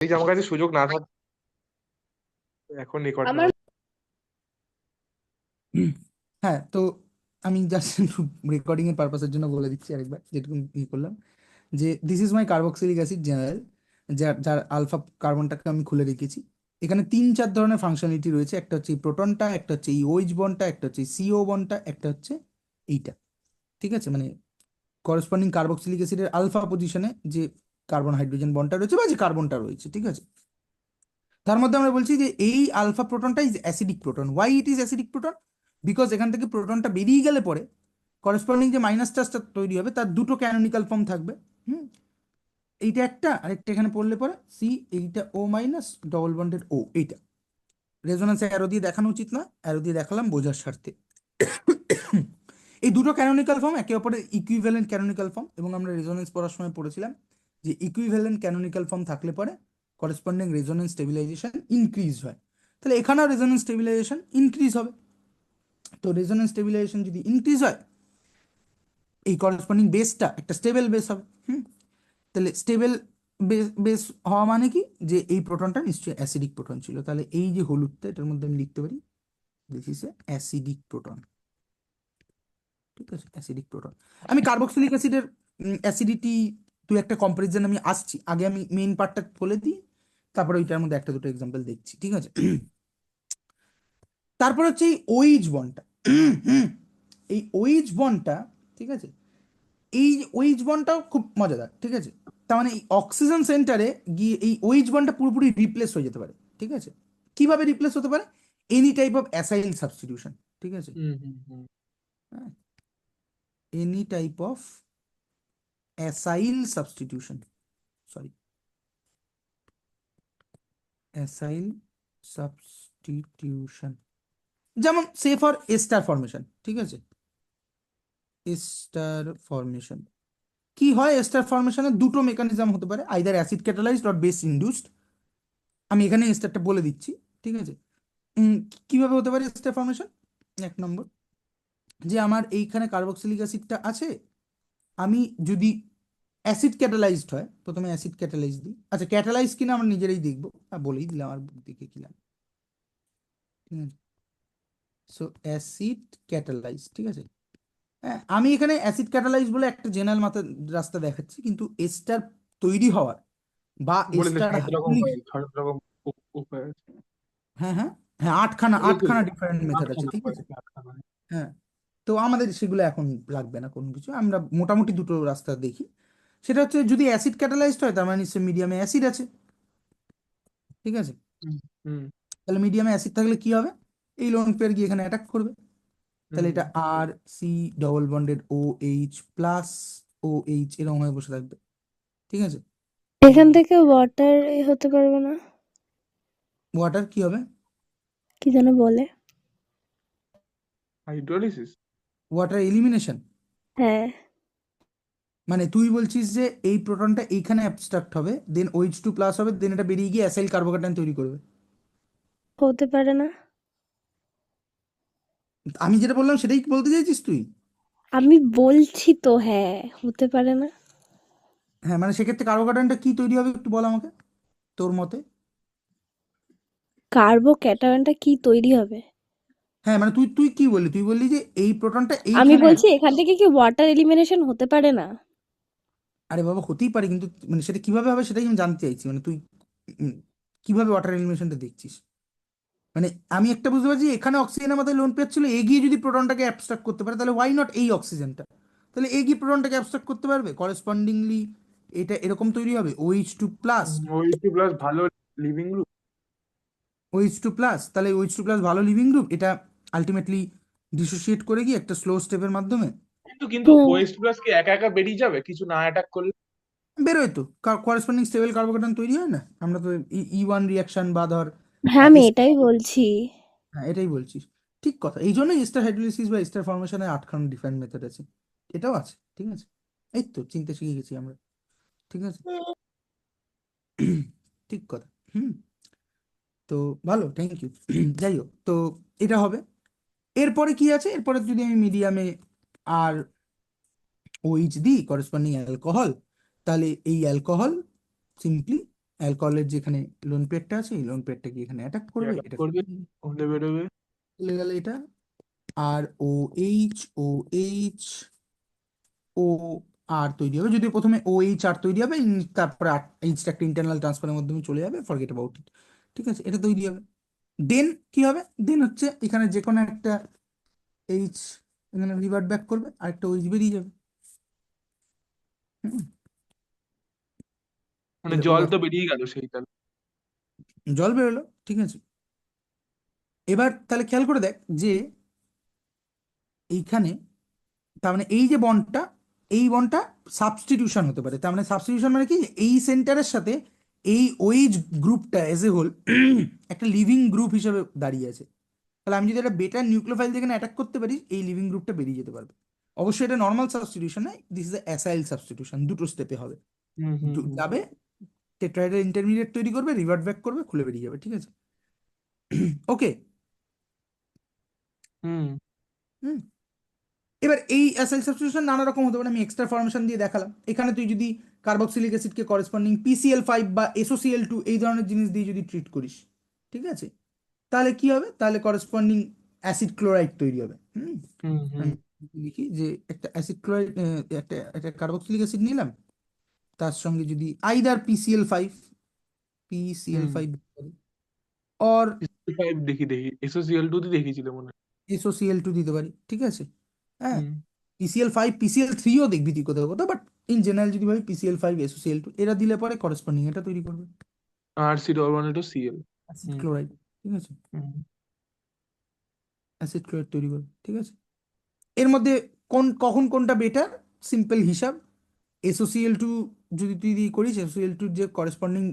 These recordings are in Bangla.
এই যে আমার কাছে সুযোগ না থাক এখন রেকর্ড আমার নেওয়া। হ্যাঁ, তো আমি জাস্ট রেকর্ডিং এর পারপাসের জন্য বলে দিচ্ছি আরেকবার যেটুকু ই করলাম, যে this is my carboxylic acid general, যার যার আলফা কার্বনটাকে আমি খুলে রেখেছি। এখানে 3-4 ধরনের ফাংশনালিটি রয়েছে, একটা হচ্ছে এই প্রোটনটা, একটা হচ্ছে এই ওইচ বন্ডটা, একটা হচ্ছে সিও বন্ডটা, একটা হচ্ছে এইটা। ঠিক আছে, মানে করেসপন্ডিং কার্বক্সিলিক অ্যাসিডের আলফা পজিশনে যে কার্বন হাইড্রোজেন বন্ডটা রয়েছে বা যে কার্বনটা রয়েছে, ঠিক আছে। তার মধ্যে আমরা বলছি যে এই আলফা প্রোটনটা is acidic proton. Why it is acidic proton? Because এখান থেকে প্রোটনটা বেরিয়ে গেলে পরে করেসপন্ডিং যে মাইনাস চার্জটা তৈরি হবে তার দুটো ক্যানোনিক্যাল ফর্ম থাকবে। হুম, এইটা একটা, আরেকটা এখানে পড়লে পরে সি, এইটা ও মাইনাস ডবল বন্ডেড ও, এইটা রেজোন্যান্সে অ্যারো দিয়ে দেখানো উচিত না, অ্যারো দিয়ে দেখালাম বোঝার স্বার্থে। এই দুটো ক্যানোনিক্যাল ফর্ম একে অপরের ইকুইভ্যালেন্ট ক্যানোনিক্যাল ফর্ম, এবং আমরা রেজোনেন্স পড়ার সময় পড়েছিলাম যে ইকুইভ্যালেন্ট ক্যানোনিক্যাল ফর্ম থাকলে পরে করেসপন্ডিং রেজোনেন্স স্টেবিলাইজেশন ইনক্রিজ হয়। তাহলে এখানেও রেজোনেন্স স্টেবিলাইজেশন ইনক্রিজ হবে। তো রেজোনেন্স স্টেবিলাইজেশন যদি ইনক্রিজ হয়, এই করেসপন্ডিং বেসটা একটা স্টেবল বেস হবে। হুম, তাহলে স্টেবল বেস হওয়া মানে কি, যে এই প্রোটনটা নিশ্চয়ই অ্যাসিডিক প্রোটন ছিল। তাহলে এই যে হলুদটা, এটার মধ্যে আমি লিখতে পারি this is a acidic proton. ঠিক আছে, অ্যাসিডিক প্রোটন। আমি কার্বক্সিলিক অ্যাসিডের অ্যাসিডিটি তুই একটা কম্পারিজন আমি আসছি, আগে আমি মেইন পার্টটা বলে দিই, তারপরে ওইটার মধ্যে একটা দুটো এক্সাম্পল দেখছি, ঠিক আছে। তারপর হচ্ছে এই ওইচ বন্ডটা, এই ওইচ বন্ডটা, ঠিক আছে, এই ওইচ বন্ডটাও খুব মজাদার, ঠিক আছে। তার মানে এই অক্সিজেন সেন্টারে গিয়ে এই ওইচ বন্ডটা পুরোপুরি রিপ্লেস হয়ে যেতে পারে, ঠিক আছে। কিভাবে রিপ্লেস হতে পারে? Any type of acyl substitution, ঠিক আছে। হুম হুম হুম। Any type of acyl substitution, sorry, acyl substitution, যেমন সে ফর এস্টার ফরমেশন, ঠিক আছে। এস্টার ফরমেশন কি হয়? এস্টার ফরমেশনের দুটো মেকানিজম হতে পারে, either acid catalysed or base induced. আমি এখানে এস্টারটা বলে দিচ্ছি, ঠিক আছে। উম, কিভাবে হতে পারে এস্টার ফরমেশন? এক নম্বর, যে আমার এইখানে কার্বক্সিলিক অ্যাসিডটা আছে, আমি যদি অ্যাসিড ক্যাটালাইজড হয়, প্রথমে অ্যাসিড ক্যাটালাইজ দিই। আচ্ছা, ক্যাটালাইজ কিনা আমরা নিজেরাই দেখবো, বলেই দিলাম আর দিকে কিলাম, ঠিক আছে। সো অ্যাসিড ক্যাটালাইজ, ঠিক আছে। হ্যাঁ, আমি এখানে অ্যাসিড ক্যাটালাইজ বলে একটা জেনারেল মাথার রাস্তা দেখাচ্ছি, কিন্তু এস্টার তৈরি হওয়ার বা বলে দে এস্টার 6 রকম হাইড্রোলিক, 6 রকম উপায় আছে। হ্যাঁ হ্যাঁ হ্যাঁ, আটখানা বলে দিল আটখানা ডিফারেন্ট মেথড আছে, 8খানা ঠিক উপায় আছে। আছে, 8খানা। হ্যাঁ, তো আমাদের সেগুলো এখন লাগবে না কোনো কিছু, আমরা মোটামুটি দুটো রাস্তা দেখি। সেটা হচ্ছে, যদি অ্যাসিড ক্যাটালাইজড হয় তার মানে নিশ্চয়ই মিডিয়ামে অ্যাসিড আছে, ঠিক আছে। হুম হুম তাহলে মিডিয়ামে অ্যাসিড থাকলে কি হবে? এই লোন পেয়ার গিয়ে এখানে অ্যাটাক করবে। তাহলে হুম। এটা R C double bonded O H plus O H এরকম হয়ে বসে থাকবে, ঠিক আছে। এখান থেকে ওয়াটার হতে পারবে না? ওয়াটার কি হবে? কি যেন বলে। হাইড্রোলিসিস। Water elimination. হ্যাঁ, মানে তুই বলছিস যে এই প্রোটনটা এইখানে অ্যাবস্ট্রাক্ট হবে, দেন ওইচ টু প্লাস হবে, দেন এটা বেরিয়ে গিয়ে অ্যাসাইল কার্বোক্যাটায়ন তৈরি করবে। হতে পারে না। আমি যেটা বললাম সেটাই কি বলতে চাইছিস তুই? আমি বলছি তো হ্যাঁ, হতে পারে না। হ্যাঁ, মানে সেক্ষেত্রে কার্বোক্যাটায়নটা কি তৈরি হবে একটু বল আমাকে, তোর মতে। কার্বোক্যাটায়নটা কি তৈরি হবে? হ্যাঁ, মানে তুই তুই কি বললি? তুই বললি যে এই প্রোটনটা আমি এইখানে বলছি এখান থেকে কি ওয়াটার এলিমিনেশন হতে পারে না? আরে বাবা, হতেই পারে, কিন্তু মানে সেটা কিভাবে হবে সেটাই আমি জানতে চাইছি। মানে তুই উম, কিভাবে ওয়াটার এলিমিনেশনটা দেখছিস? মানে আমি একটা বুঝতে পারছি, এখানে অক্সিজেন আমাদের লোন পেয়ার ছিল, এগিয়ে যদি প্রোটনটাকে অ্যাবস্ট্রাক্ট করতে পারে, তাহলে ওয়াই নট এই অক্সিজেনটা? তাহলে এগিয়ে প্রোটনটাকে অ্যাবস্ট্রাক্ট করতে পারবে, করেসপন্ডিংলি এটা এরকম তৈরি হবে ওইচ টু প্লাস। ওইটি প্লাস ভালো leaving group. OH two plus, তাহলে ওইচ টু প্লাস ভালো লিভিং গ্রুপ, এটা আলটিমেটলি ডিসোসিয়েট করে গিয়ে একটা স্লো স্টেপের মাধ্যমে কিন্তু কিন্তু হুম। ওয়েস্ট প্লাস কি একা একা বেরিয়ে যাবে কিছু না অ্যাটাক করলে? বেরোয় তো, করেসপন্ডিং স্টেবল কার্বোকেটান তৈরি হয় না? আমরা তো ই ওয়ান রিয়াকশন বা ধর হ্যাঁ, আমি এটাই বলছি। হ্যাঁ, এটাই বলছিস। ঠিক কথা, এই জন্যই এস্টার হাইড্রোলিসিস বা এস্টার ফর্মেশনের 8খানা ডিফারেন্ট মেথড আছে, এটাও আছে, ঠিক আছে। এই তো চিন্তা শিখে গেছি আমরা, ঠিক আছে। ঠিক কথা। হুম, তো ভালো, থ্যাংক ইউ। যাই হোক, তো এটা হবে। এরপরে কি আছে? এরপরে যদি আমি মিডিয়ামে আর ওইচ দিই করেসপন্ডিং অ্যালকোহল, তাহলে এই অ্যালকোহল সিম্পলি অ্যালকোহলের যেখানে লোন পেয়ারটা আছে এই লোন পেয়ারটা কি এখানে অ্যাটাক করবে, অ্যাটাক এটা করবে, হলে বেরোবে। চলে গেল এটা। আর ও এইচ, ও এইচ, ও আর তৈরি হবে, যদি প্রথমে ও এইচ আর তৈরি হবে, তারপরে এইচটা একটা ইন্টারনাল ট্রান্সফারের মাধ্যমে চলে যাবে, ফরগেট অ্যাবাউট ইট। ঠিক আছে, এটা তৈরি হবে। দেন কি হবে, দেন হচ্ছে এখানে যে কোনো একটা এইচ এখানে রিভার্ট ব্যাক করবে, আর একটা ওইচ বেরিয়ে যাবে। হুম, মানে এরকম জল তো ব্যাপার। বেরিয়ে গেল সেই তাহলে। জল বেরোলো, ঠিক আছে। এবার তাহলে খেয়াল করে দেখ যে এইখানে, তার মানে এই যে বন্ডটা, এই বন্ডটা সাবস্টিটিউশন হতে পারে। তার মানে সাবস্টিটিউশন মানে কি, যে এই সেন্টারের সাথে এই ওইজ গ্রুপটা এজ এ হোল একটা লিভিং গ্রুপ হিসেবে দাঁড়িয়ে আছে। তাহলে আমি যদি একটা বেটার নিউক্লিওফাইল যেখানে অ্যাটাক করতে পারি, এই লিভিং গ্রুপটা বেরিয়ে যেতে পারবে। অবশ্যই এটা নর্মাল সাবস্টিটিউশন নয়, দিস ইজ অ্যাসাইল সাবস্টিটিউশন, দুটো স্টেপে হবে। হুম হুম হুম যাবে, টেট্রাহেড্রাল ইন্টারমিডিয়েট তৈরি করবে, রিভার্ট ব্যাক করবে, খুলে বেরিয়ে যাবে। ঠিক আছে, ওকে। হুম হুম, এবার এই অ্যাসাইল সাবস্টিটিউশন নানা রকম হতে পারে, আমি এক্সট্রা ফরমেশন দিয়ে দেখালাম। এখানে তুই যদি কার্বক্সিলিক অ্যাসিডকে করেসপন্ডিং PCl5 বা SOCl2 এই ধরনের জিনিস দিয়ে যদি ট্রিট করিস, ঠিক আছে, তাহলে কি হবে, তাহলে করেসপন্ডিং অ্যাসিড ক্লোরাইড তৈরি হবে। হুম, হুম হুম আমি লিখি যে একটা অ্যাসিড ক্লোরাইড, একটা একটা কার্বক্সিলিক অ্যাসিড নিলাম, তার সঙ্গে যদি either PCl5, hmm. PCl5 or five দেখি দেখি, SOCl2 তে দেখেছিল মনে হয়। SOCl2 দিতে পারি। ঠিক আছে, হ্যাঁ। হুম PCl5, PCl3ও দেখবি তুই কোথাও কোথাও, বাট ইন জেনারেল যদি ভাবি PCl5, SOCl2 এরা দিলে পরে করেসপন্ডিং এটা তৈরি করবে আর C+H2Cl। অ্যাসিড হুম ক্লোরাইড। ঠিক আছে, হুম অ্যাসিড ক্লোরাইড তৈরি করবে। ঠিক আছে, এর মধ্যে কখন কোনটা বেটার, সিম্পল হিসাব, SOCl2 যদি তুই দিয়ে করিস, SOCl2 যে করেসপন্ডিং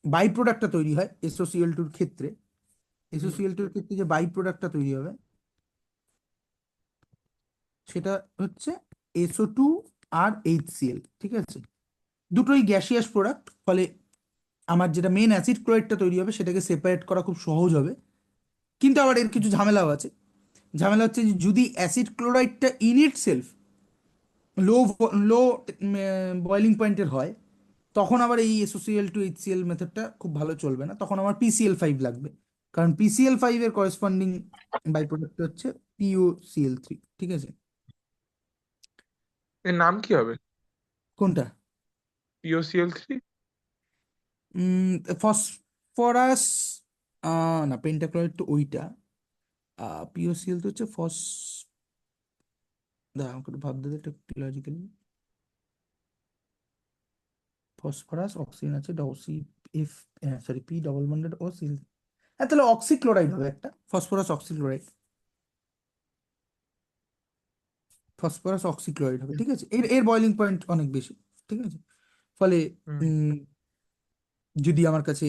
বাই প্রোডাক্টটা তৈরি হয় SOCl2 ক্ষেত্রে, হুম SOCl2 ক্ষেত্রে যে বাই প্রোডাক্টটা তৈরি হবে সেটা হচ্ছে SO2 আর HCl। ঠিক আছে, দুটোই গ্যাসিয়াস প্রোডাক্ট, ফলে আমার যেটা মেন অ্যাসিড ক্লোরাইডটা তৈরি হবে সেটাকে সেপারেট করা খুব সহজ হবে। কিন্তু আবার এর কিছু ঝামেলাও আছে। ঝামেলা হচ্ছে যে যদি অ্যাসিড ক্লোরাইডটা in itself low low boiling পয়েন্টের হয়, তখন আবার এই SOCl2 HCl মেথডটা খুব ভালো চলবে না, তখন আমার PCl5 লাগবে। কারণ PCl5 এর করেসপন্ডিং বাই প্রোডাক্ট হচ্ছে POCl3। ঠিক আছে, এর নাম কি হবে? কোনটা? POCl3। ফসফরাস, না পেন্টাক্লোরাইড তো ওইটা, POCl তো হচ্ছে দাঁড়া আমাকে একটু ভাবতে দে, একটু লজিক্যালি। ফসফরাস, অক্সিজেন আছে, ডসি এফ, sorry P double bonded O Cl. হ্যাঁ, তাহলে অক্সিক্লোরাইড হবে একটা, ফসফরাস অক্সিক্লোরাইড, ফসফরাস অক্সিক্লোরাইড হবে। ঠিক আছে, এর এর বয়লিং পয়েন্ট অনেক বেশি। ঠিক আছে, ফলে হুম উম, যদি আমার কাছে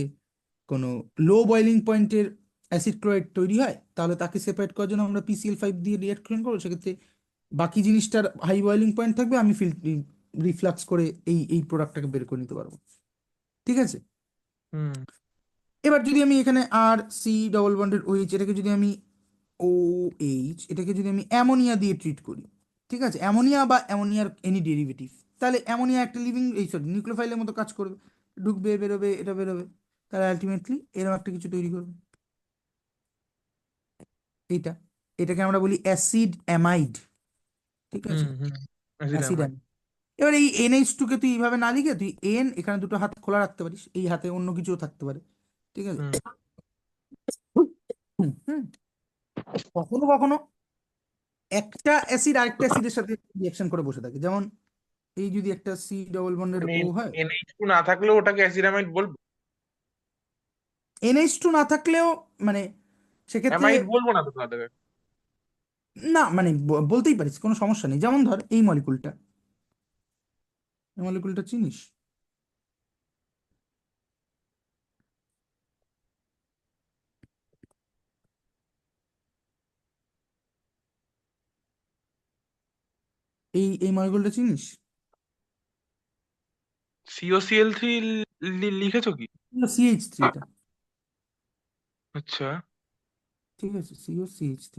কোনো লো বয়লিং পয়েন্টের অ্যাসিড ক্লোরাইড তৈরি হয়, তাহলে তাকে সেপারেট করার জন্য আমরা PCl5 দিয়ে রিয়াকশন করবো। সেক্ষেত্রে বাকি জিনিসটার হাই বয়লিং পয়েন্ট থাকবে, আমি রিফ্লাক্স করে এই এই প্রোডাক্টটাকে বের করে নিতে পারবো। ঠিক আছে, হুম এবার যদি আমি এখানে আর সি ডবল বন্ডেড OH, এটাকে যদি আমি ও এইচ, এটাকে যদি আমি অ্যামোনিয়া দিয়ে ট্রিট করি, ঠিক আছে, অ্যামোনিয়া বা অ্যামোনিয়ার এনি ডেরিভেটিভ, তাহলে অ্যামোনিয়া একটা লিভিং, এই সরি নিউক্লিওফাইলের মতো কাজ করবে, ঢুকবে বেরোবে এটা বেরোবে, তাহলে আলটিমেটলি এরকম একটা কিছু তৈরি করবে। এইটা, এটাকে আমরা বলি অ্যাসিড অ্যামাইড। ঠিক হুম আছে, হুম অ্যাসিড অ্যাসিড অ্যামাইড। অ্যামাইড। এবার এই NH2 কে তুই এইভাবে না লিখে তুই এখানে দুটো হাত খোলা রাখতে পারিস, এই হাতে অন্য কিছুও থাকতে পারে। ঠিক আছে, হুম হুম হুম। কখনো কখনো একটা অ্যাসিড আরেকটা অ্যাসিডের সাথে রিঅ্যাকশন করে বসে থাকে, যেমন এই যদি একটা সি ডবল বন্ডেড মানে ও হয়, NH2 না থাকলেও ওটাকে অ্যাসিড অ্যামাইড বলবো? NH2 না থাকলেও মানে সেক্ষেত্রে, অ্যামাইড বলবো না তো তাহলে? না মানে বলতেই পারিস, কোনো সমস্যা নেই। যেমন ধর এই মলিকুলটা, এই মলিকুলটা চিনিস? এই এই মলিকুলটা চিনিস? COCl3 লিখেছো কি? CH3 এটা। আচ্ছা ঠিক আছে, COCH3।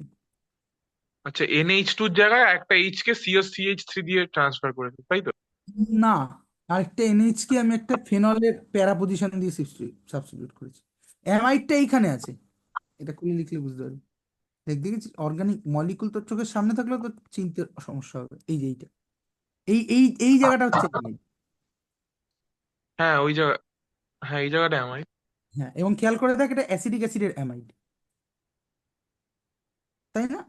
আচ্ছা, NH2 এর জায়গায় একটা এইচ কে COCH3 দিয়ে ট্রান্সফার করেছে তাই তো? না, আরেকটা এনএইচ কে আমি একটা ফেনলের প্যারা পজিশন দিয়ে সাবস্টিটিউট করেছি। অ্যামাইডটা এইখানে আছে, এটা খুলে লিখলে বুঝতে পারবি। দেখেছি অর্গানিক মলিকুল তোর চোখের সামনে থাকলেও তো চিনতে সমস্যা হবে। এই যে এইটা, এই জায়গাটা হচ্ছে amide। হ্যাঁ ওই জায়গা, হ্যাঁ এই জায়গাটা আমার। হ্যাঁ, এবং খেয়াল করে দেখ এটা অ্যাসিডিক অ্যাসিডের অ্যামাইড, তাই না?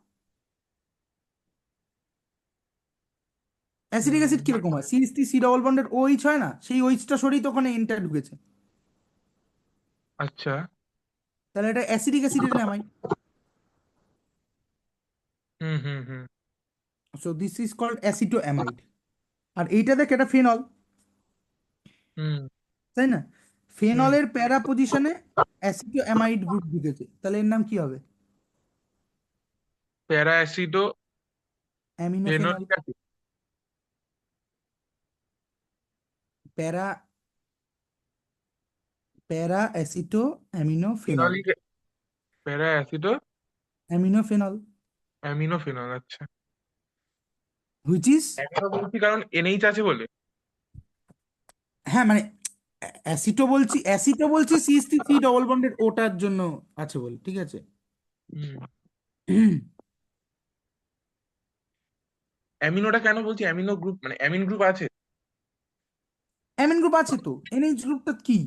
অ্যাসিডিক অ্যাসিড হুম। কিরকম হয়? CH3 সি ডবল বন্ডের OH হয় না, সেই OH-টা সরিয়ে তো ওখানে এনটা ঢুকেছে, আচ্ছা। তাহলে এটা অ্যাসিডিক অ্যাসিডের অ্যামাইড। হুম হুম হুম so this is called acetamide. আর এইটা দেখ এটা ফেনল, হুম তাই না? হুম। ফেনলের প্যারা পজিশনে অ্যাসিটো অ্যামাইড গ্রুপ ঢুকেছে, তাহলে এর নাম কি হবে? প্যারা অ্যাসিডো অ্যামিনোফেনল। Phenolic acid. প্যারা প্যারা অ্যাসিটো অ্যামিনোফেনল। ফেনোলিক, প্যারা অ্যাসিডো অ্যামিনোফেনল অ্যামিনো ফেনল, আচ্ছা। হুইচ ইজ, অ্যামিনো বলছি কারণ এনএইচ আছে বলে। হ্যাঁ মানে অ্যাসিটো বলছি CH3 সি ডবল বন্ডের ওটার জন্য আছে বলে, ঠিক আছে? হুম। অ্যামিনোটা কেন বলছি, অ্যামিনো গ্রুপ মানে অ্যামিন গ্রুপ আছে। অ্যামিন গ্রুপ আছে তো, NH গ্রুপটা কি?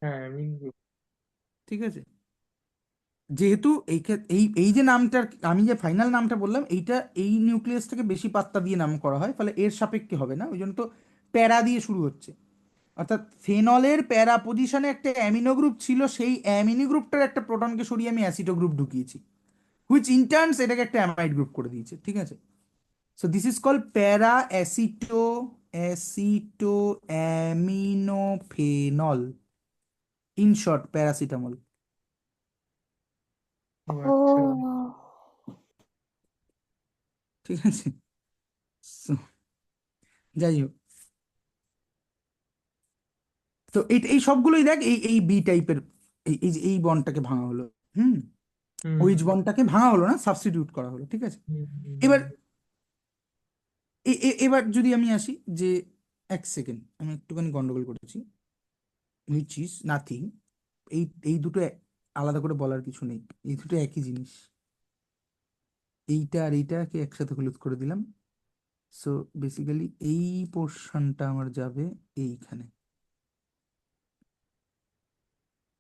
হ্যাঁ অ্যামিন গ্রুপ। ঠিক আছে, যেহেতু এই এই যে নামটার আমি যে ফাইনাল নামটা বললাম, এইটা এই নিউক্লিয়াসটাকে বেশি পাত্তা দিয়ে নাম করা হয়, ফলে এর সাপেক্ষে হবে না, ওই জন্য তো প্যারা দিয়ে শুরু হচ্ছে। অর্থাৎ ফেনলের প্যারা পজিশনে একটা অ্যামিনো গ্রুপ ছিল, সেই অ্যামিনো গ্রুপটার একটা প্রোটনকে সরিয়ে আমি অ্যাসিটো গ্রুপ ঢুকিয়েছি, হুইচ ইন্টার্নস এটাকে একটা অ্যামাইড গ্রুপ করে দিয়েছে, ঠিক আছে? সো দিস ইজ কল্ড প্যারা অ্যাসিটো অ্যামিনোফেনল, ইন শর্ট প্যারাসিটামল। ও আচ্ছা। ও ঠিক আছে। So, যাই হোক, তো এই সবগুলোই দেখ এই এই বি টাইপের, এই যে এই বন্ডটাকে ভাঙা হলো, হুম, হুম ওইচ বন্ডটাকে ভাঙা হলো না, সাবস্টিটিউট করা হলো, ঠিক আছে? হুম হুম এবার হুম। এবার যদি আমি আসি যে, এক সেকেন্ড আমি একটুখানি গন্ডগোল করেছি, হুইচ ইজ নাথিং। এই এই দুটো আলাদা করে বলার কিছু নেই, এই দুটো একই জিনিস। এইটা আর এইটাকে একসাথে হলুদ করে দিলাম। সো বেসিক্যালি এই পোর্শনটা আমার যাবে এইখানে,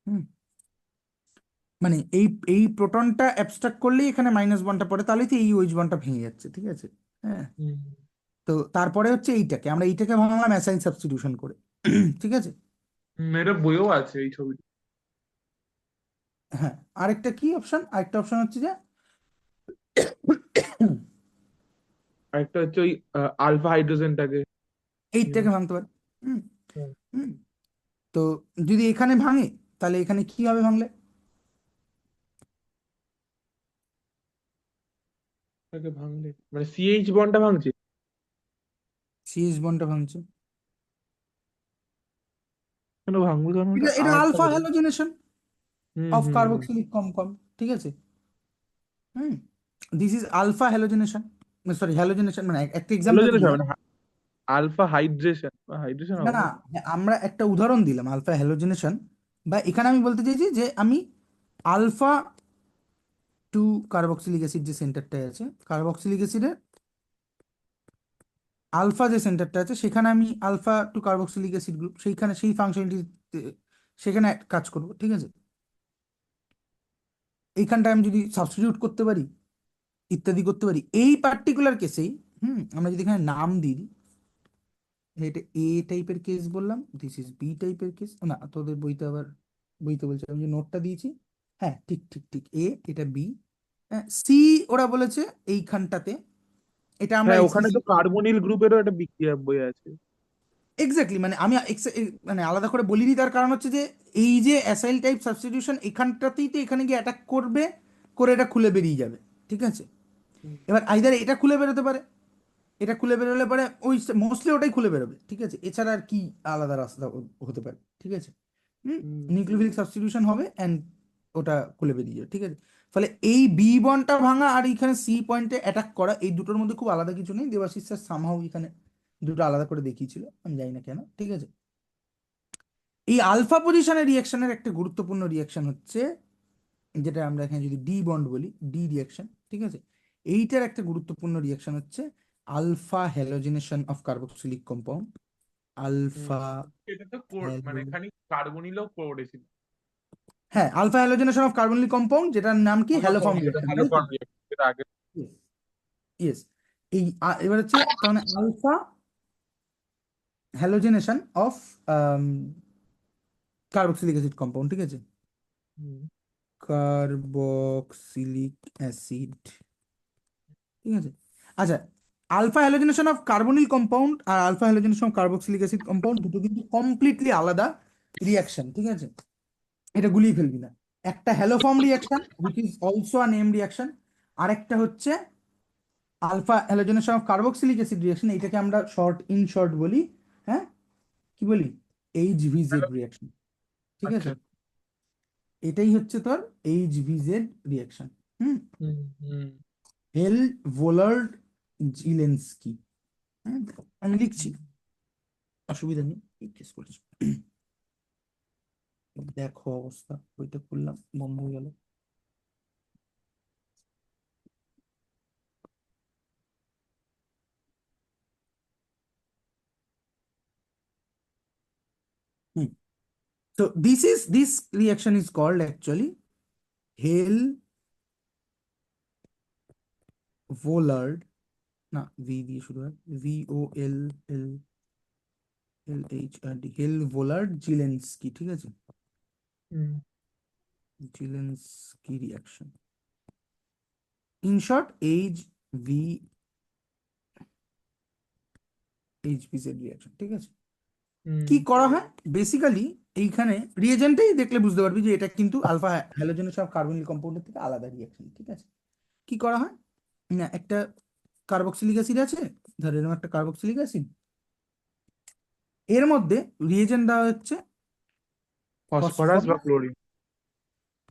হুম, মানে এই এই প্রোটনটা অ্যাবস্ট্রাক্ট করলেই এখানে মাইনাস ওয়ানটা পড়ে, তাহলেই তো এই ওইচ ওয়ানটা ভেঙে যাচ্ছে, ঠিক আছে? হ্যাঁ, হুম। তো তারপরে হচ্ছে এইটাকে আমরা এইটাকে ভাঙলাম অ্যাসাইন সাবস্টিটিউশন করে, ঠিক আছে? এটা বইও আছে এই ছবিটা। হ্যাঁ, আরেকটা অপশন হচ্ছে যে আরেকটা হচ্ছে ওই আলফা হাইড্রোজেনটাকে। এইটাকে ভাঙতে পারে। হুম, হুম। তো যদি এখানে ভাঙে, তাহলে এখানে কি হবে ভাঙলে? এটাকে ভাঙলে মানে সিএইচ বন্ডটা ভাঙছে। সিএস বন্ডটা ভাঙছে, কেন ভাঙবো, কারণ ওটা এটা আলফা আলফা হবে। Halogenation hmm of hmm hmm. Carboxylic কম, ঠিক আছে? হুম, this is alpha halogenation, sorry halogenation মানে একটা এক্সাম্পল হ্যালোজেনেশন দিলাম। হবে না, আলফা হাইড্রেশন, হাইড্রেশন না হবে না, না। আমরা একটা উদাহরণ দিলাম আলফা হ্যালোজেনেশন, বা এখানে আমি বলতে চাইছি যে আমি আলফা টু কার্বক্সিলিক অ্যাসিড যে সেন্টারটায় আছে, কার্বক্সিলিক অ্যাসিডের আলফা যে সেন্টারটা আছে, সেখানে আমি alpha to carboxylic acid group, সেইখানে সেই ফাংশনটি সেখানে কাজ করব, ঠিক আছে? এইখানটায় আমি যদি সাবস্টিটিউট করতে পারি, ইত্যাদি করতে পারি, এই পার্টিকুলার কেসেই, হুম, আমরা যদি এখানে নাম দিই, এটা এ টাইপের কেস বললাম, দিস ইজ বি টাইপের কেস, না তোদের বইতে আবার, বইতে বলছে আমি যে নোটটা দিয়েছি, হ্যাঁ ঠিক ঠিক ঠিক, এটা বি, সি ওরা বলেছে এইখানটাতে, এটা আমরা হ্যাঁ ওখানে তো এক্সপ্লিসিট, কার্বনিল গ্রুপেরও একটা বিক্রিয়া বই আছে। এক্স্যাক্টলি, মানে আমি মানে আলাদা করে বলিনি, তার কারণ হচ্ছে যে এই যে অ্যাসাইল টাইপ সাবস্টিটিউশন এখানটাতেই তো এখানে গিয়ে অ্যাটাক করবে, করে এটা খুলে বেরিয়ে যাবে, ঠিক আছে? হুম এবার আইদার এটা খুলে বেরোতে পারে, এটা খুলে বেরোলে পরে ওই মোস্টলি ওটাই খুলে বেরোবে, ঠিক আছে? এছাড়া আর কি আলাদা রাস্তা হতে পারে, ঠিক আছে? হুম, হুম নিউক্লিওফিলিক সাবস্টিটিউশন হবে অ্যান্ড ওটা খুলে বেরিয়ে যাবে, ঠিক আছে? ফলে এই বি বন্ডটা ভাঙা আর এইখানে সি পয়েন্টে অ্যাটাক করা, এই দুটোর মধ্যে খুব আলাদা কিছু নেই, দেবাশিস স্যার সামহাউ এখানে দুটো আলাদা করে দেখিয়েছিল, আমি জানি না কেন, ঠিক আছে। এই আলফা পজিশনের রিয়াকশনের একটা গুরুত্বপূর্ণ রিয়াকশন হচ্ছে, যেটা আমরা এখানে যদি ডি বন্ড বলি, ডি রিয়াকশন, ঠিক আছে। এইটার একটা গুরুত্বপূর্ণ রিয়াকশন হচ্ছে alpha halogenation of carboxylic compound. Hmm. Alpha এটা তো মানে হ্যালো এখানে কার্বনিলও করেছিল। হ্যাঁ, alpha halogenation of carbonylic compound, যেটার নাম কি, হ্যালোফর্ম, হ্যালোফর্ম যেটা রিয়াকশন, তাই তো? হ্যালোফর্ম রিয়েক্টর, যেটা আগে। ইয়েস। এই এবার হচ্ছে তার মানে alpha halogenation of carboxylic acid compound, ঠিক আছে। হুম। কার্বক্সিলিক অ্যাসিড, ঠিক আছে। আচ্ছা, alpha halogenation of carbonyl compound আর alpha halogenation of carboxylic acid compound দুটো কিন্তু কমপ্লিটলি আলাদা রিয়াকশন, ঠিক আছে। এটা গুলিয়ে ফেলবি না। একটা haloform reaction which is also a name reaction, আরেকটা হচ্ছে alpha halogenation of carboxylic acid reaction. এটাকে আমরা ইন শর্ট বলি, হ্যাঁ, কি বলি, HVZ রিয়াকশন, ঠিক আচ্ছা। আছে। এটাই হচ্ছে তোর HVZ রিয়াকশন। হুম, হুম হুম হেল ভোলার্ড জিলেন্সকি। হ্যাঁ, আমি লিখছি, অসুবিধা নেই, জিজ্ঞেস করছি। দেখো অবস্থা, বইটা খুললাম, বন্ধ হয়ে গেল। হুম, so this reaction is called actually হেল ভোলার্ড, না ভি দিয়ে শুরু হয়, VOLLLHRD, হেল ভোলার্ড জিলেন্সকি, ঠিক আছে। হুম Zelinsky reaction, in short HVZ reaction, ঠিক আছে। হুম কি করা হয় বেসিক্যালি, এইখানে রিয়েজেন্টেই দেখলে বুঝতে পারবি যে এটা কিন্তু আলফা হ্যালোজেনেশন অফ কার্বনিল কম্পাউন্ডের থেকে আলাদা রিয়াকশন, ঠিক আছে। কি করা হয় না, একটা কার্বক্সিলিক অ্যাসিড আছে, ধর এরকম একটা কার্বক্সিলিক অ্যাসিড, এর মধ্যে রিয়েজেন্ট দেওয়া হচ্ছে ফসফরাস বা ফসফরাস ক্লোরিন।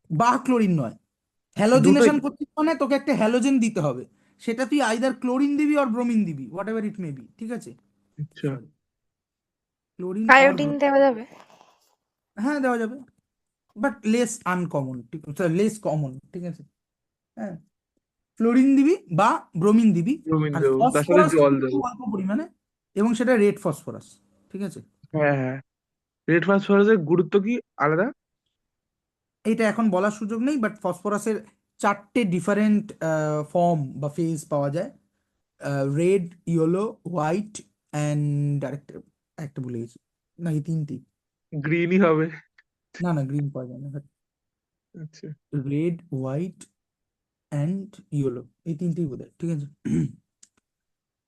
বা ক্লোরিন নয়, দুটোই। হ্যালোজিনেশন করছিস মানে তোকে একটা হ্যালোজেন দিতে হবে, সেটা তুই আইদার ক্লোরিন দিবি অর ব্রোমিন দিবি, what ever it may be, ঠিক আছে। আচ্ছা। সরি, ক্লোরিন অর আয়োডিন দেওয়া যাবে? হ্যাঁ দেওয়া যাবে, বাট লেস আনকমন, ঠিক, লেস কমন, ঠিক আছে। হ্যাঁ, ফ্লোরিন দিবি বা ব্রোমিন দিবি, ব্রোমিন আর দেবো, তার সাথে ফসফরাস জল দিবি দেবো। খুব অল্প পরিমাণে, এবং সেটা রেড ফসফরাস, ঠিক আছে। হ্যাঁ হ্যাঁ। রেড ফসফরাসের গুরুত্ব কি আলাদা? এটা এখন বলার সুযোগ নেই, বাট ফসফরাসের চারটে ডিফারেন্ট ফর্ম বা ফেজ পাওয়া যায়, রেড, ইয়েলো, হোয়াইট অ্যান্ড আরেকটা, একটা ভুলে গেছি, না এই তিনটেই, গ্রিনই হবে। না না গ্রিন পাওয়া যায় না, আচ্ছা। রেড, হোয়াইট অ্যান্ড ইয়েলো, এই তিনটেই বোধ হয়, ঠিক আছে।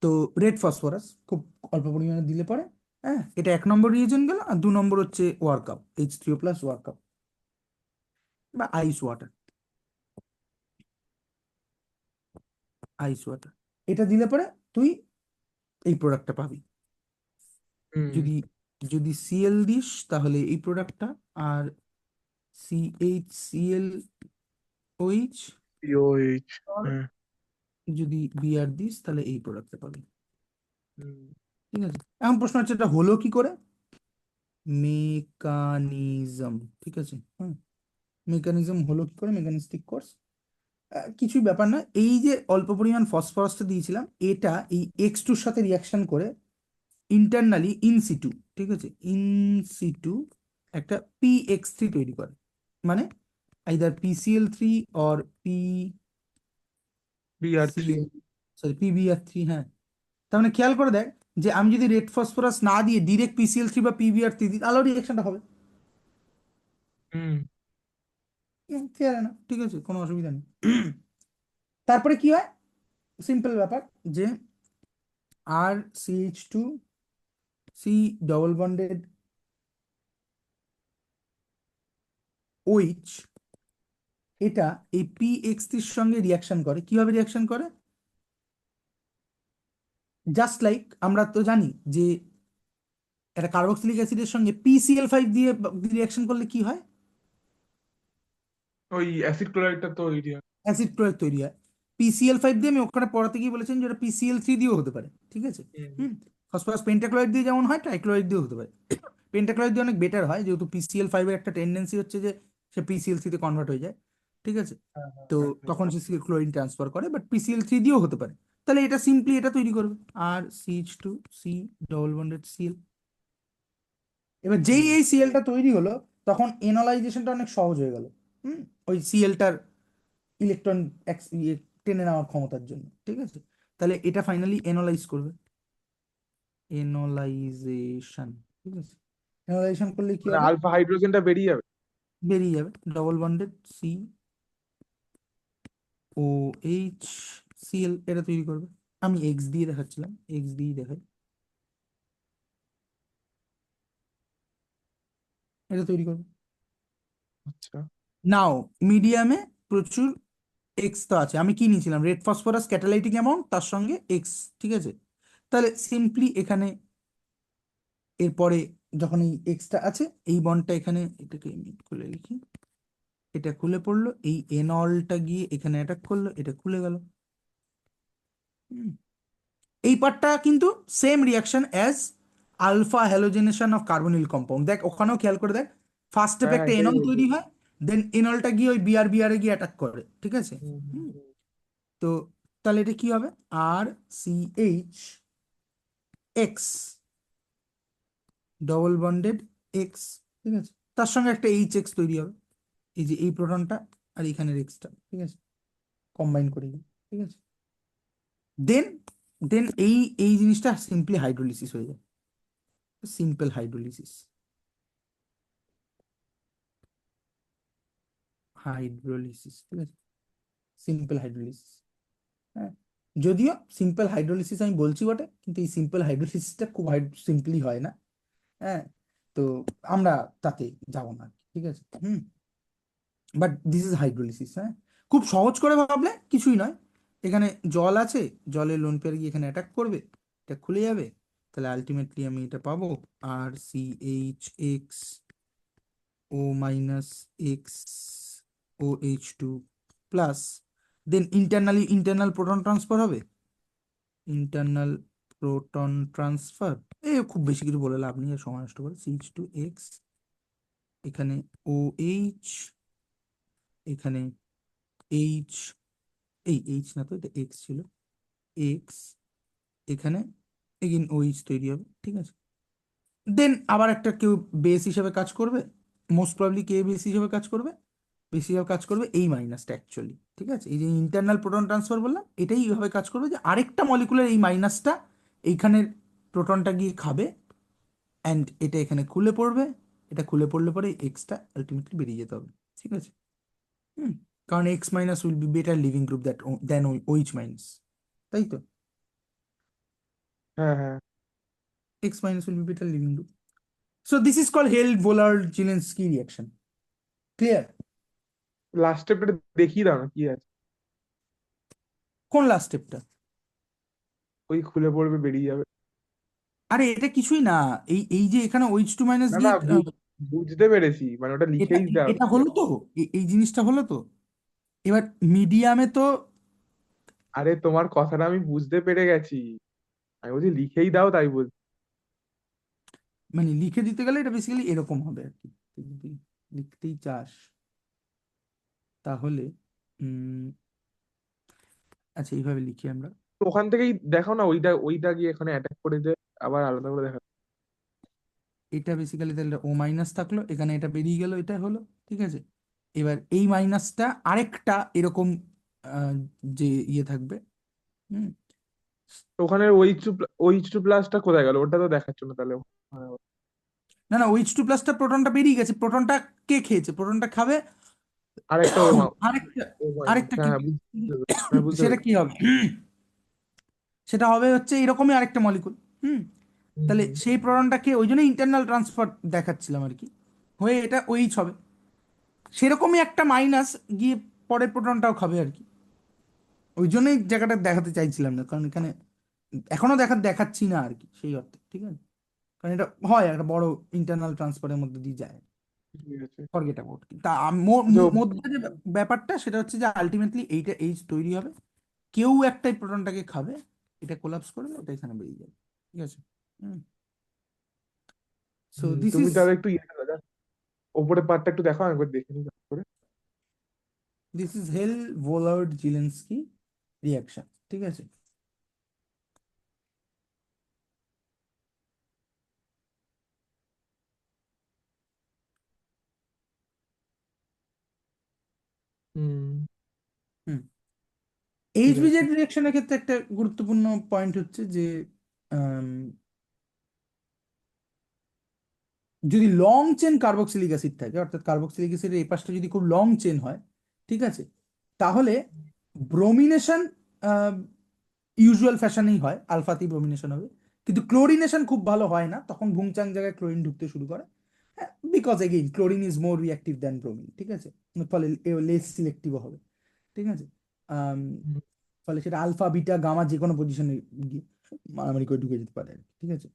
তো রেড ফসফরাস খুব অল্প পরিমাণে দিলে পরে, হ্যাঁ, এটা 1 নম্বর রিয়েজেন্ট গেল, আর 2 নম্বর হচ্ছে ওয়ার্কআপ, H3O প্লাস ওয়ার্কআপ বা আইস ওয়াটার, এটা দিলে পরে তুই এই প্রোডাক্টটা পাবি। হুম। যদি যদি Cl দিস তাহলে এই প্রোডাক্টটা, আর CHClOH, পিওএইচ। আর হ্যাঁ। যদি Br দিস তাহলে এই প্রোডাক্টটা পাবি, হুম। ঠিক আছে। এখন প্রশ্ন হচ্ছে এটা হলো কি করে, মেকানিজম, ঠিক আছে। হ্যাঁ, মেকানিজম হলো কি করে, মেকানিস্টিক কোর্স, কিছুই ব্যাপার না। এই যে অল্প পরিমাণ ফসফরাসটা দিয়েছিলাম, এটা এই X2 সাথে রিয়াকশন করে ইন্টারনালি ইনসিটু, ঠিক আছে, ইনসিটু একটা PX3 তৈরি করে, মানে either PCl3 or BR3। PBr3, হ্যাঁ। তার মানে খেয়াল করে দেখ, যে আমি যদি রেড ফসফরাস না দিয়ে ডিরেক্ট PCl3 বা PBr3 দিই, তাহলেও রিয়াকশনটা হবে, হুম। ক্লিয়ার না, ঠিক আছে, কোনো অসুবিধা নেই। তারপরে কি হয়, সিম্পল ব্যাপার, যে RCH2C ডবল বন্ডেড OH, এটা এই PX3 এর সঙ্গে রিয়াকশন করে, কিভাবে রিয়াকশন করে, জাস্ট লাইক আমরা তো জানি যে একটা কার্বক্সিলিক অ্যাসিডের সঙ্গে PCl5 দিয়ে রিয়াকশন করলে কি হয়, ওই অ্যাসিড ক্লোরাইডটা তো ওই দিয়া। অ্যাসিড ক্লোরাইড তৈরি হয়। PCl5 দিয়ে আমি ওখানে পড়াতে গিয়ে বলেছেন যে এটা PCl3 দিয়েও হতে পারে, ঠিক আছে। হুম। হুম, ফসফরাস পেন্টাক্লোরাইড দিয়ে যেমন হয় ট্রাইক্লোরাইড দিয়েও হতে পারে। পেন্টাক্লোরাইড দিয়ে অনেক বেটার হয়, যেহেতু PCl5 এর একটা টেন্ডেন্সি হচ্ছে যে সে PCl3 তে কনভার্ট হয়ে যায়, ঠিক আছে? হ্যাঁ হ্যাঁ তো হ্যাঁ হ্যাঁ। তখন সে ক্লোরিন ট্রান্সফার করে, বাট PCl3 দিয়েও হতে পারে। তাহলে এটা সিম্পলি এটা তৈরি করবে, আর CH2C ডবল বন্ডেড Cl। এবার যেই হুম। এই সিএলটা তৈরি হলো, তখন এনলাইজেশনটা অনেক সহজ হয়ে গেল। ওই সিএলটার ইলেকট্রন টেনে নেওয়ার ক্ষমতার জন্য, ঠিক আছে? তাহলে এটা ফাইনালি এনোলাইজ করবে, এনোলাইজেশন, ঠিক আছে? এনোলাইজেশন করলে কি মানে হবে? আলফা হাইড্রোজেনটা বেরিয়ে যাবে। বেরিয়ে যাবে double bonded C O H CL, এটা তৈরি করবে। আমি এক্স দিয়ে দেখাচ্ছিলাম, এক্স দিয়ে দেখাই, এটা তৈরি করবে। আচ্ছা। নাও মিডিয়ামে প্রচুর এক্স তো আছে, আমি কি নিয়েছিলাম? রেড ফসফরাস ক্যাটালাইটিক অ্যামাউন্ট তার সঙ্গে এক্স, ঠিক আছে? তাহলে সিম্পলি এখানে এরপরে যখন এই এক্সটা আছে, এই বন্ডটা এখানে, এটাকে আমি খুলে লিখি, এটা খুলে পড়লো, এই এনলটা গিয়ে এখানে অ্যাটাক করলো, এটা খুলে গেল। হুম। এই পার্টটা কিন্তু same reaction as alpha halogenation of carbonyl compound. দেখ ওখানেও খেয়াল করে দেখ, ফার্স্ট স্টেপে হ্যাঁ হ্যাঁ, একটা এটাই এনল বলছি। তৈরি হয়, দেন এনলটা গিয়ে ওই বিআর এ গিয়ে অ্যাটাক করে, ঠিক আছে? হুম, হুম, হুম। হুম। তো তাহলে এটা কি হবে? RCH X double bonded x, ঠিক আছে? তার সঙ্গে একটা HX তৈরি হবে, এই যে এই প্রোটনটা আর এখানের এক্সটা, ঠিক আছে? কম্বাইন করে দিই, ঠিক আছে? দেন দেন এই এই জিনিসটা সিম্পলি হাইড্রোলিসিস হয়ে যায়, সিম্পল হাইড্রোলিসিস, হাইড্রোলিসিস, ঠিক আছে? Simple hydrolysis. হ্যাঁ, যদিও সিম্পল হাইড্রোলিসিস আমি বলছি বটে, কিন্তু এই সিম্পল হাইড্রোলিসিসটা খুব সিম্পলি হয় না। হ্যাঁ, তো আমরা তাতে যাব না, ঠিক আছে? But this is hydrolysis. হ্যাঁ, খুব সহজ করে ভাবলে কিছুই নয়, এখানে জল আছে, জলের লোন পেয়ার গিয়ে এখানে অ্যাটাক করবে, এটা খুলে যাবে, তাহলে আলটিমেটলি আমি এটা পাবো RCH X O minus X OH2 plus, then internal proton transfer হবে, ইন্টারনাল প্রোটন ট্রান্সফার, খুব বেশি কিছু বলে লাভ নেই, আর সময় নষ্ট করে। CH2X, এখানে OH, এখানে এইচ, এই এইচ না তো, এটা এক্স ছিল, এক্স, এখানে এগেইন ওইচ তৈরি হবে, ঠিক আছে? দেন আবার একটা কেউ বেস হিসেবে কাজ করবে, মোস্ট প্রবাবলি কে বেস হিসেবে কাজ করবে, বেস হিসেবে কাজ করবে এই মাইনাসটা অ্যাকচুয়ালি, ঠিক আছে? এই যে ইন্টারনাল প্রোটন ট্রান্সফার বললাম, এটাই এইভাবে কাজ করবে যে আরেকটা মলিকুলের এই মাইনাসটা এইখানের প্রোটনটা গিয়ে খাবে, অ্যান্ড এটা এখানে খুলে পড়বে, এটা খুলে পড়লে পরে এক্সটা আলটিমেটলি বেরিয়ে যেতে হবে, ঠিক আছে? হুম, কারণ X minus will be better leaving group than OH minus, তাই তো? হ্যাঁ হ্যাঁ। X minus will be better living group. So this is called Held-Vollard-Jelinski reaction. Clear? Last স্টেপটা দেখিয়ে দাও না কি আছে। কোন লাস্ট স্টেপটা? ওই খুলে পড়বে বেরিয়ে যাবে। আরে এটা কিছুই না, এই এই যে এখানে OH2 মাইনাস না না, গিয়ে বুঝতে পেরেছি, মানে ওটা এটা লিখেই দাও। এটা হলো তো, এই জিনিসটা হলো তো। এবার মিডিয়ামে তো, আরে তোমার কথাটা আমি বুঝতে পেরে গেছি, আমি বলছি লিখেই দাও তাই বলছি। মানে লিখে দিতে গেলে এটা বেসিক্যালি এরকম হবে আর কি। তুই যদি লিখতেই চাস তাহলে আচ্ছা এইভাবে লিখি আমরা। তো ওখান থেকেই দেখো না, ওইটা ওইটা গিয়ে এখানে অ্যাটাক করে দে, আবার আলাদা করে দেখা। এটা বেসিক্যালি তাহলে ও মাইনাস থাকলো, এখানে এটা বেরিয়ে গেল, এটা হলো, ঠিক আছে? এবার এই মাইনাসটা আরেকটা এরকম আহ, যে ইয়ে থাকবে। হুম, তো ওখানে ওইচ টু প্লাসটা কোথায় গেল? ওটা তো দেখাচ্ছ না তাহলে। না না, OH2 প্লাসটা প্রোটনটা বেরিয়ে গেছে, প্রোটনটা কে খেয়েছে? প্রোটনটা খাবে আরেকটা আরেকটা, ও মাইনাস, আরেকটা কি? হ্যাঁ হ্যাঁ, বুঝতে সেটা পেরেছি। কি হবে? সেটা হবে হচ্ছে এরকমই আরেকটা মলিকুল। হুম, হুম, তাহলে হুম। সেই প্রোটনটাকে ওই জন্য ইন্টারনাল ট্রান্সফার দেখাচ্ছিলাম আর কি, হয়ে এটা OH হবে, সেরকমই একটা মাইনাস গিয়ে পরের প্রোটনটাও খাবে আর কি। ওই জন্যই জায়গাটা দেখাতে চাইছিলাম না, কারণ এখানে এখনো দেখাচ্ছি না আর কি, সেই অর্থে, ঠিক আছে? কারণ এটা হয় একটা বড় ইন্টারনাল ট্রান্সফারের মধ্যে দিয়ে যায়, ঠিক আছে। Forget about. তা আচ্ছা, মধ্যে যে ব্যাপারটা সেটা হচ্ছে যে আলটিমেটলি এইটা এইচ তৈরি হবে, কেউ একটাই প্রোটনটাকে খাবে, এটা কোলাপস করবে, এটা এখানে বেরিয়ে যাবে, ঠিক আছে? সো দিস তুমি ইজ তাহলে একটু ইয়ে করো, ওপরের পার্টটা একটু দেখাও, একবার দেখে নিই ভালো করে। হেল ভোলার্ড জিলেন্সকি রিয়াকশন, ঠিক আছে। হুম। হুম ঠিক আছে। এইচবিজেড রিয়াকশনের ক্ষেত্রে একটা গুরুত্বপূর্ণ পয়েন্ট হচ্ছে যে আম, যদি লং চেন কার্বক্সিলিক অ্যাসিড থাকে, অর্থাৎ কার্বক্সিলিক অ্যাসিডের এই পাশটা যদি খুব লং চেন হয়, ঠিক আছে, তাহলে ব্রোমিনেশন ইউজুয়াল ফ্যাশনেই হয়, আলফাতেই ব্রোমিনেশন হবে, কিন্তু ক্লোরিনেশন খুব ভালো হয় না, তখন ভুংচাং জায়গায় ক্লোরিন ঢুকতে শুরু করে, because again chlorine is more reactive than bromine, ঠিক আছে, ফলে লেস সিলেক্টিভ হবে, ঠিক আছে। আম, হুম। ফলে সেটা আলফা বিটা গামা যে কোনো পজিশনে গিয়ে মারামারি করে ঢুকে যেতে পারে, ঠিক আছে।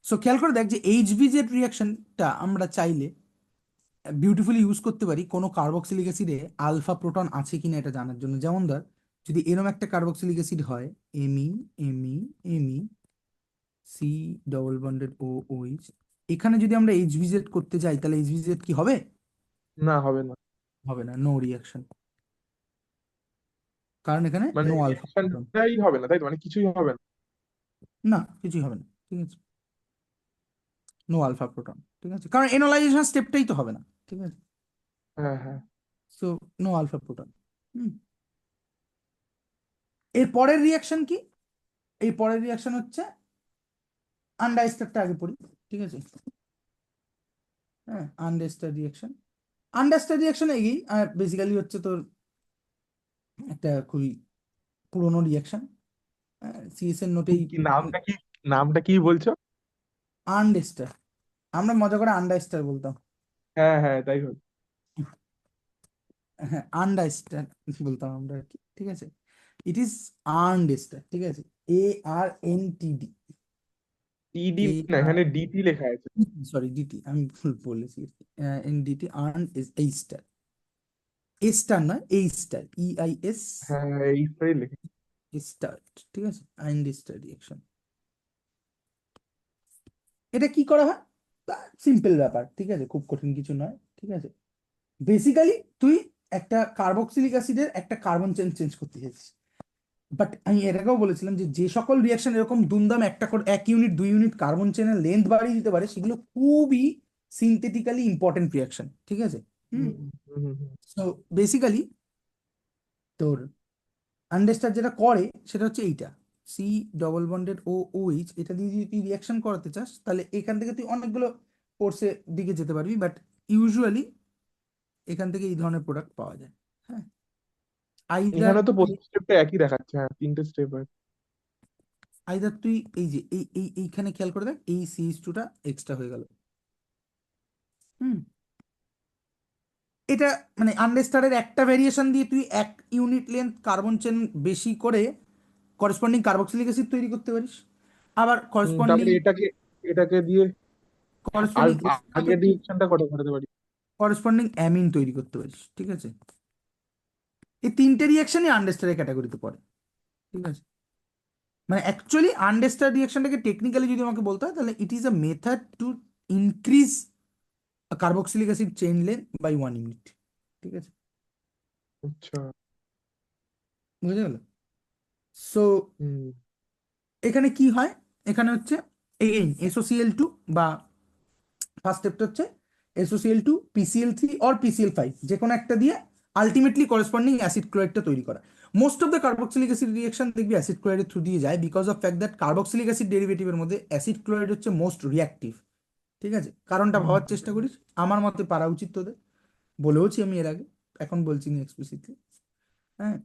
সো খেয়াল করে দেখ যে এইচবিজেড রিয়াকশনটা আমরা চাইলে বিউটিফুলি ইউজ করতে পারি কোনো কার্বক্সিলিক অ্যাসিডে আলফা প্রোটন আছে কিনা এটা জানার জন্য। যেমন ধর, যদি এরম একটা কার্বক্সিলিক অ্যাসিড হয়, Me Me Me C double bonded O O H, এখানে যদি আমরা এইচবিজেড করতে যাই তাহলে এইচবিজেড কি হবে? না, হবে না। হবে না, নো রিয়াকশন, কারণ এখানে মানে নো আলফা প্রোটন। রিয়াকশনটাই হবে না, তাই তো? মানে কিছুই হবে না। না, কিছুই হবে না, ঠিক আছে, নো আলফা প্রোটন, ঠিক আছে, কারণ এনোলাইজেশন স্টেপটাই তো হবে না, ঠিক আছে। হ্যাঁ, হ্যাঁ। So no alpha proton. এর পরের রিয়াকশন কি? এই পরের রিয়াকশন হচ্ছে আন্ডারস্টারটা আগে পড়ি, ঠিক আছে। হ্যাঁ, আন্ডারস্টার রিয়াকশন। আন্ডারস্টার রিয়াকশন এগেইন বেসিক্যালি হচ্ছে তোর একটা খুবই পুরোনো রিয়াকশন, সিএস এর নোটেই। কি নামটা কি? নামটা কি বলছো? আন্ডারস্টার, আমরা মজা করে আন্ডারস্টার বলতাম। হ্যাঁ, হ্যাঁ, তাই হোক। হ্যাঁ, আন্ডারস্টার বলতাম আমরা আর কি, ঠিক আছে। ইট ইজ আন্ডারস্টার, ঠিক আছে, ARNTD, টিডি এ না, আর এখানে ডিটি লেখা আছে। সরি ডিটি, আমি ভুল বলেছি, এনডিটি, আর্ন ইজ এই স্টার, এ স্টার নয়, এই স্টার, EIS হ্যাঁ, হ্যাঁ, এইটাই লেখা। স্টার, ঠিক আছে, আইনস্টার রিয়াকশন। এটা কি করা হয়? সিম্পল ব্যাপার, ঠিক আছে, খুব কঠিন কিছু নয়, ঠিক আছে। বেসিক্যালি তুই একটা কার্বক্সিলিক অ্যাসিডের একটা কার্বন চেন চেঞ্জ করতে চাইছিস, বাট আমি এর আগেও বলেছিলাম যে যে সকল রিয়াকশন এরকম দুমদাম একটা করে 1 ইউনিট 2 ইউনিট কার্বন চেনের লেন্থ বাড়িয়ে দিতে পারে, সেগুলো খুবই সিনথেটিক্যালি ইম্পর্টেন্ট রিয়াকশন, ঠিক আছে। হুম, হুম, হুম, হুম। সো বেসিক্যালি তোর আন্ডারস্টার যেটা করে সেটা হচ্ছে এইটা, সি ডবল বন্ডেড ও OH, এটা দিয়ে যদি তুই রিয়াকশন করাতে চাস তাহলে এখান থেকে তুই অনেকগুলো কোর্সের দিকে যেতে পারবি, বাট ইউজুয়ালি এখান থেকে এই ধরনের প্রোডাক্ট পাওয়া যায়। হ্যাঁ, আইদার এখানে তো প্রথম স্টেপটা একই দেখাচ্ছে, হ্যাঁ, 3টে স্টেপ হয়। আইদার তুই এই যে এইখানে খেয়াল করে দেখ, এই CH2টা এক্সট্রা হয়ে গেল। হুম এটা মানে আনরেস্টারের একটা ভেরিয়েশন দিয়ে তুই 1 ইউনিট লেন্থ কার্বন চেন বেশি করে করেসপন্ডিং কার্বক্সিলিক অ্যাসিড তৈরি করতে পারিস, আবার করেসপন্ডিং তারপরে এটাকে এটাকে দিয়ে আর করেসপন্ডিং আগের রিয়েকশনটা কটা ঘটাতে পারি? করেসপন্ডিং অ্যামিন তৈরি করতে পারিস, ঠিক আছে। এই 3টে রিয়াকশনই আনডেস্টারের ক্যাটাগরিতে পড়ে, ঠিক আছে। মানে অ্যাকচুয়ালি আনডেস্টার রিয়াকশনটাকে টেকনিক্যালি যদি আমাকে বলতে হয় তাহলে it is a method to increase carboxylic acid chain length by 1 unit, ঠিক আছে, আচ্ছা। বুঝে গেল। So hmm. এখানে কি হয়, এখানে হচ্ছে এগেইন SOCl2 বা ফার্স্ট স্টেপটা হচ্ছে SOCl2 PCl3 অর PCl5, যে কোনো একটা দিয়ে আলটিমেটলি করেসপন্ডিং অ্যাসিড ক্লোরাইডটা তৈরি করা। Most of the carboxylic acid reaction দেখবি অ্যাসিড ক্লোরাইডের থ্রু দিয়ে যায়, because of fact that carboxylic acid ডেরিভেটিভের মধ্যে অ্যাসিড ক্লোরাইড হচ্ছে মোস্ট রিয়াক্টিভ, ঠিক আছে। কারণটা হুম। ভাবার চেষ্টা করিস, আমার মতে পারা উচিত তোদের, বলেওছি আমি এর আগে, এখন বলছি না এক্সপ্লিসিটলি। হ্যাঁ,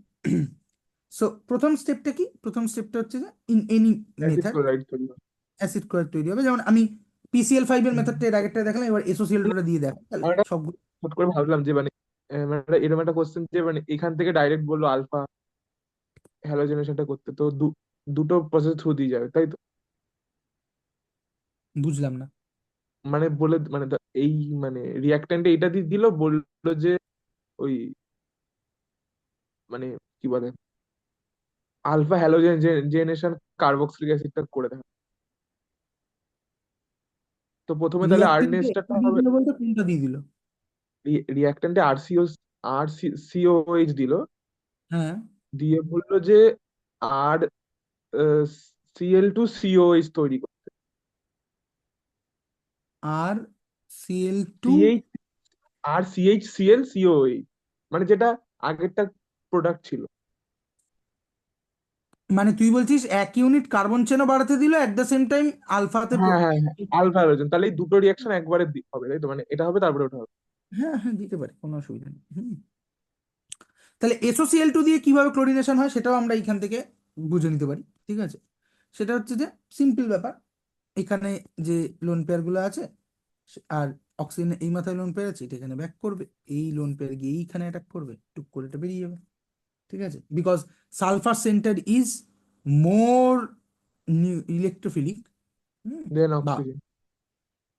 সো প্রথম স্টেপটা কি? প্রথম স্টেপটা হচ্ছে যে in any acid method chloride তৈরি হয়। অ্যাসিড ক্লোরাইড তৈরি হবে, যেমন আমি PCl5 এর মেথডটা এর আগেরটা দেখালাম, এবার SOCl2টা দিয়ে দেখ, তাহলে আমি একটা সবগুলো হঠাৎ করে ভাবলাম যে মানে মানে এরকম একটা কোশ্চেন, যে মানে এখান থেকে ডাইরেক্ট বললো আলফা হ্যালোজেনেশনটা করতে, তো দুটো প্রসেস থ্রু দিয়ে যাবে, তাই তো? বুঝলাম না। মানে বলে মানে এই মানে রিয়াক্ট্যান্টে এটা দিয়ে দিল, বললো যে ওই মানে কি বলে আলফা হ্যালোজেনেশন কার্বক্সিলিক অ্যাসিডটা করে দেখা। তো প্রথমে তাহলে আর রিয়াক্টেন্টে নেস্টারটা দিয়ে হবে, দিল বলতে কোনটা দিয়ে দিল? রিয়াক্টেন্টে আর সিওএইচ দিল, হ্যাঁ, দিয়ে বললো যে আর Cl2COH তৈরি করতে। আর Cl2, সিএইচ আর CH Cl COH, মানে যেটা আগেরটা প্রোডাক্ট ছিল। মানে তুই বলছিস এক ইউনিট কার্বন চেনও বাড়াতে দিল, এট দ্য সেম টাইম আলফাতে হ্যাঁ হ্যাঁ হ্যাঁ, আলফা হ্যালোজেন, তাহলে এই দুটো রিয়াকশন একবারে হবে, তাই তো? মানে এটা হবে তারপরে ওটা হবে। হ্যাঁ হ্যাঁ দিতে পারে, কোনো অসুবিধা নেই। তাহলে SOCl2 দিয়ে কিভাবে ক্লোরিনেশন হয় সেটাও আমরা এখান থেকে বুঝে নিতে পারি, ঠিক আছে? সেটা হচ্ছে যে সিম্পল ব্যাপার, এখানে যে লোন পেয়ার গুলো আছে আর অক্সিজেন এই মাথায় লোন পেয়ার আছে, এটা এখানে ব্যাক করবে, এই লোন পেয়ার গিয়ে এইখানে অ্যাটাক করবে, টুক করে এটা বেরিয়ে যাবে, ঠিক আছে? Because sulphur centre is more electrophilic, than বা অক্সিজেন।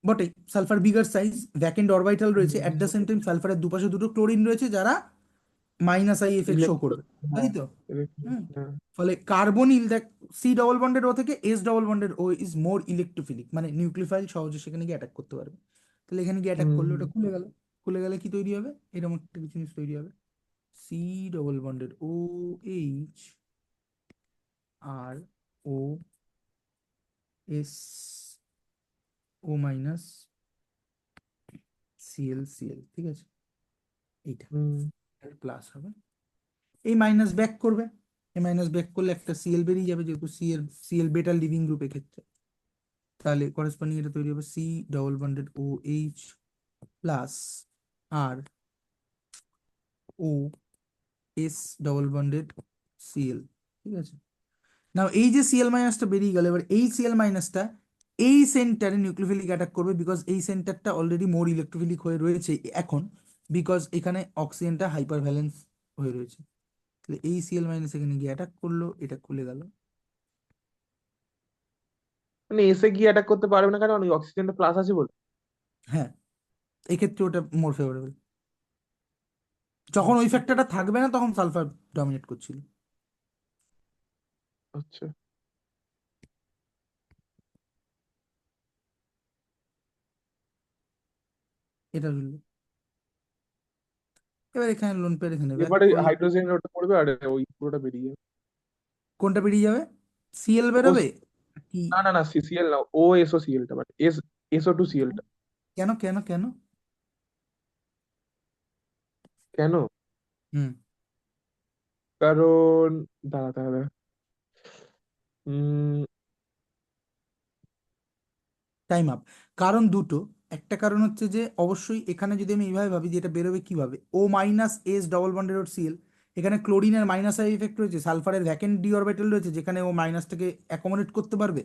বটে sulphur bigger size, vacant orbital রয়েছে, অ্যাট দ্য সেম টাইম সালফারের দুপাশে দুটো ক্লোরিন রয়েছে যারা minus I effect show electron, করবে, তাই হ্যাঁ তো? electron, হুম। হ্যাঁ। ফলে কার্বনিল দেখ, সি ডবল বন্ডেড ও থেকে as double bonded O is more electrophilic, মানে নিউক্লিওফাইল সহজে সেখানে গিয়ে অ্যাটাক করতে পারবে। তাহলে এখানে গিয়ে অ্যাটাক করলে ওটা হুম খুলে গেল, খুলে গেলে কি তৈরি হবে? এরকম একটা কিছু জিনিস তৈরি হবে, C double bonded O H R O S O minus Cl, ঠিক আছে? এইটা হুম প্লাস হবে, এই মাইনাস ব্যাক করবে, এই মাইনাস ব্যাক করলে একটা সিএল বেরিয়ে যাবে, যেহেতু সিএল বেটা লিভিং গ্রুপের ক্ষেত্রে, তাহলে করেসপন্ডিং এটা তৈরি হবে C double bonded O H plus R O S double bonded Cl, ঠিক আছে? নাও এই যে সিএল মাইনাসটা বেরিয়ে গেল, এবার এই সিএল মাইনাসটা এই সেন্টারে নিউক্লিওফিলিক অ্যাটাক করবে, বিকজ এই সেন্টারটা অলরেডি মোর ইলেকট্রোফিলিক হয়ে রয়েছে এখন, বিকজ এখানে অক্সিজেনটা হাইপার ভ্যালেন্স হয়ে রয়েছে। তাহলে এই সিএল মাইনাস এখানে গিয়ে অ্যাটাক করলো, এটা খুলে গেল। মানে এসে গিয়ে অ্যাটাক করতে পারবে না, কারণ ওই অক্সিজেনটা প্লাস আছে বলে। হ্যাঁ, এক্ষেত্রে ওটা মোর ফেভারেবল, যখন ওই আচ্ছা ফ্যাক্টরটা থাকবে না তখন সালফার ডমিনেট করছিল। আচ্ছা। এটা রইল। এবার এখানে লোন পেয়ার এখানে ব্যাক এবারে করলো, হাইড্রোজেন ওটা পড়বে আর ওই পুরোটা বেরিয়ে যাবে। কোনটা বেরিয়ে যাবে? সিএল ও বেরোবে কি? না না না, সিসিএল না, ও SOClটা, মানে SO2Clটা। কেন কেন কেন? কেন? হুম, কারণ দাঁড়া দাঁড়া দাঁড়া। উম টাইম আপ। কারণ দুটো, একটা কারণ হচ্ছে যে অবশ্যই এখানে যদি আমি এইভাবে ভাবি যে এটা বেরোবে কিভাবে, O minus S double bonded Cl, এখানে ক্লোরিনের মাইনাস আই ইফেক্ট রয়েছে, সালফারের ভ্যাকেন্ট ডি অরবিটাল রয়েছে যেখানে ও মাইনাসটাকে অ্যাকোমোডেট করতে পারবে,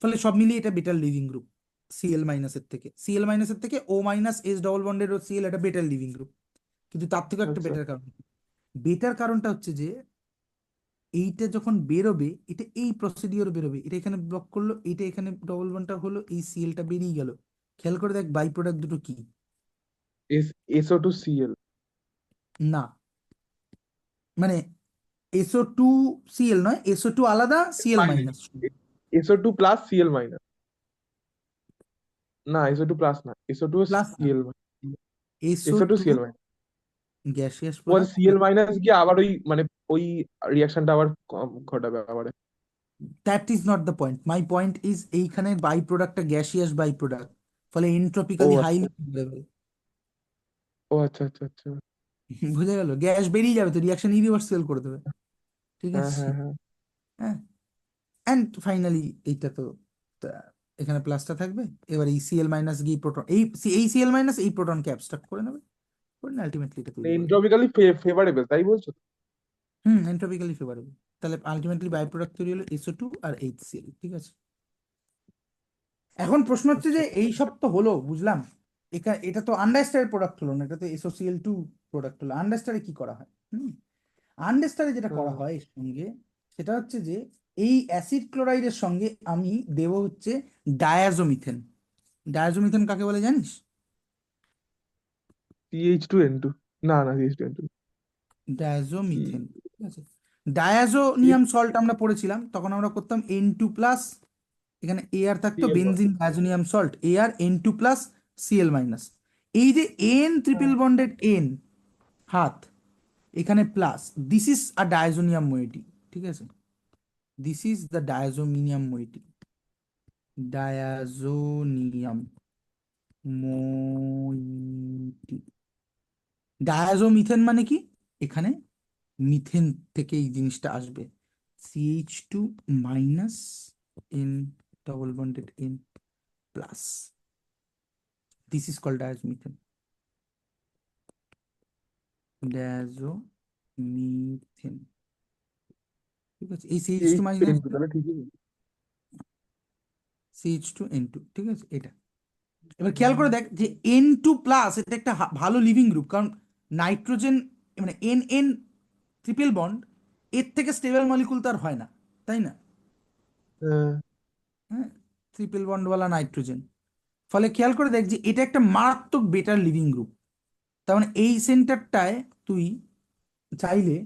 ফলে সব মিলিয়ে এটা বেটার লিভিং গ্রুপ। সিএল মাইনাসের থেকে O minus S double bonded Cl এটা বেটার লিভিং গ্রুপ। কিন্তু তার থেকেও একটা আচ্ছা। বেটার কারণ, বেটার কারণটা হচ্ছে যে এইটা যখন বেরোবে এটা এই প্রসিডিওর বেরোবে, এটা এখানে ব্লক করলো, এটা এখানে ডবল বন্ডটা হলো, এই সিএলটা বেরিয়ে গেল। খেয়াল করে দেখ বাই প্রোডাক্ট দুটো কি? SO2Cl। না, মানে SO2 সিএল নয়, SO2 আলাদা, Cl minus, minus, SO2 plus Cl minus, না SO2 প্লাস না, SO2 প্লাস না, Cl SO SO2 two Cl minus. Gaseous ও প্রোডাক্ট, Cl মাইনাস গিয়ে আবার ওই মানে ওই রিয়াকশনটা আবার ঘটাবে আবার। That is not the point, my point is এইখানে বাই প্রোডাক্টটা গ্যাসিয়াস বাই প্রোডাক্ট, ফলে ও এন্ট্রপিক্যালি আচ্ছা, হাইলি লেভেল। ও আচ্ছা আচ্ছা আচ্ছা। বোঝা গেল? গ্যাস বেরিয়ে যাবে তো রিয়াকশন ইরিভার্সিবল করে দেবে, ঠিক হ্যাঁ আছে? হ্যাঁ হ্যাঁ। হ্যাঁ, অ্যান্ড ফাইনালি এইটা তো তা, এখানে প্লাসটা থাকবে, এবার এই সিএল মাইনাস গিয়ে প্রোটন, এই সিএল মাইনাস এই প্রোটনকে অ্যাবস্ট্রাক্ট করে নেবে, করে আলটিমেটলি এটা তৈরি করবে। এন্ট্রপিক্যালি ফেভারেবল, তাই বলছো তো? এন্ট্রপিক্যালি ফেভারেবল। তাহলে আলটিমেটলি বাই প্রোডাক্ট তৈরি হলো SO2 আর HCl, ঠিক আছে? এখন প্রশ্ন হচ্ছে যে আচ্ছা। এই সব তো হলো বুঝলাম, এটা তো আন্ডারস্টারের প্রোডাক্ট হলো না, এটা তো SOCl2 প্রোডাক্ট হলো। আন্ডারস্টারে কি করা হয়? আন্ডারস্টারে যেটা করা হুম। হয় এর সঙ্গে, সেটা হচ্ছে যে এই অ্যাসিড ক্লোরাইডের সঙ্গে আমি দেব হচ্ছে ডায়াজোমিথেন। ডায়াজোমিথেন কাকে বলে জানিস? CH2N2, না না CH2N2 কি? ডায়াজোমিথেন, ঠিক আছে? ডায়াজোনিয়াম সল্ট আমরা পড়েছিলাম, তখন আমরা করতাম N2+, এখানে এআর থাকতো, CL benzene diazonium salt AR N2+, Cl-। এই যে এন ট্রিপল বন্ডেড এন হাত, এখানে plus, this is a diazonium moiety, ঠিক আছে, this is the diazonium moiety, diazonium moiety. Diazomethane মানে কি, এখানে মিথেন থেকে এই জিনিসটা আসবে, CH2- N double bonded N plus, this is called diazomithane, diazomithane, ঠিক আছে, এই CH2 মাইনাস CH2 তাহলে ঠিকই বলছি। CH2N2, ঠিক আছে এটা। এবার খেয়াল করে দেখ যে N2+, এটা একটা ভালো লিভিং গ্রুপ, কারণ নাইট্রোজেন মানে NN ট্রিপল বন্ড, এর থেকে স্টেবল মলিকুল তার হয় না, তাই না? হ্যাঁ হ্যাঁ, ট্রিপল বন্ডওয়ালা নাইট্রোজেন, ফলে খেয়াল করে দেখ যে এটা একটা মারাত্মক বেটার লিভিং গ্রুপ। তার মানে এই সেন্টারটায় তুই চাইলে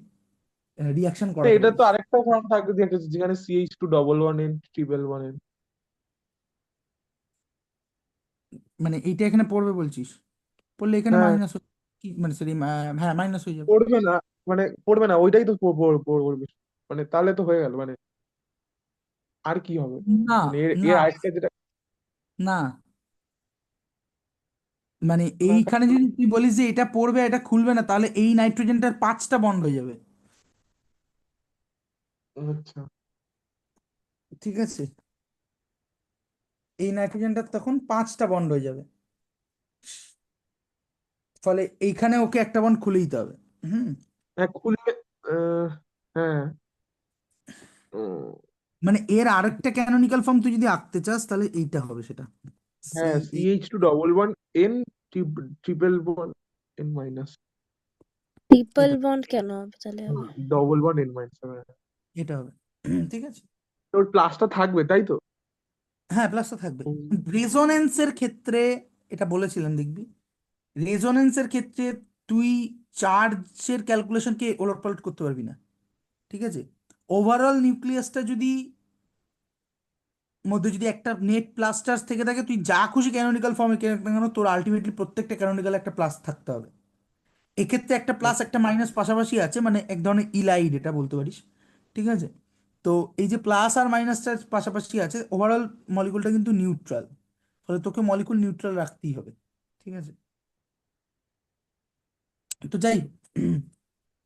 রিয়াকশন না, করাতে এটা তো পারিস। আরেকটা ফর্ম থাকবে যেখানে CH211N1N মানে এইটা এখানে পড়বে বলছিস, পড়লে এখানে হ্যাঁ মাইনাস, কি মানে সরি, হ্যাঁ মাইনাস হয়ে যাবে। পড়বে না, মানে পড়বে না, ওইটাই তো পড়বে, মানে তাহলে তো হয়ে গেল, মানে আর কি হবে, না মানে এর না এর আরেকটা যেটা না, মানে না এইখানে যদি তুই বলিস যে এটা পড়বে এটা খুলবে না, তাহলে এই নাইট্রোজেনটার 5টা বন্ড হয়ে যাবে, আচ্ছা ঠিক আছে, এই নাইট্রোজেনটার তখন 5টা বন্ড হয়ে যাবে, ফলে এইখানে ওকে একটা বন্ড খুলে দিতে হবে। হুম, হ্যাঁ খুলবে, আহ, হ্যাঁ উম, মানে এর আরেকটা ক্যানোনিক্যাল ফর্ম তুই যদি আঁকতে চাস তাহলে এইটা হবে সেটা, সি হ্যাঁ এই CH211N ট্রিপল বন N-, ট্রিপল এটা বন্ড কেন হবে তাহলে আবার? ডবল বন N-, এটা হবে, ঠিক আছে। তোর প্লাসটা থাকবে তাই তো? হ্যাঁ, প্লাসটা থাকবে। হুম, রেজোনেন্সের ক্ষেত্রে এটা বলেছিলাম দেখবি, রেজোনেন্সের ক্ষেত্রে তুই চার্জের ক্যালকুলেশনকে ওলটপালট করতে পারবি না, ঠিক আছে। ওভারঅল নিউক্লিয়াসটা যদি মধ্যে যদি একটা নেট প্লাস চার্জ থেকে থাকে, তুই যা খুশি ক্যানোনিক্যাল ফর্মে কেন, তোর আলটিমেটলি প্রত্যেকটা ক্যানোনিক্যাল একটা প্লাস থাকতে হবে। এক্ষেত্রে একটা প্লাস একটা মাইনাস পাশাপাশি আছে, মানে এক ধরনের ইলাইড এটা বলতে পারিস, ঠিক আছে। তো এই যে প্লাস আর মাইনাস চার্জ পাশাপাশি আছে, ওভারঅল মলিকুলটা কিন্তু নিউট্রাল, ফলে তোকে মলিকুল নিউট্রাল রাখতেই হবে, ঠিক আছে। তো যাই হোক,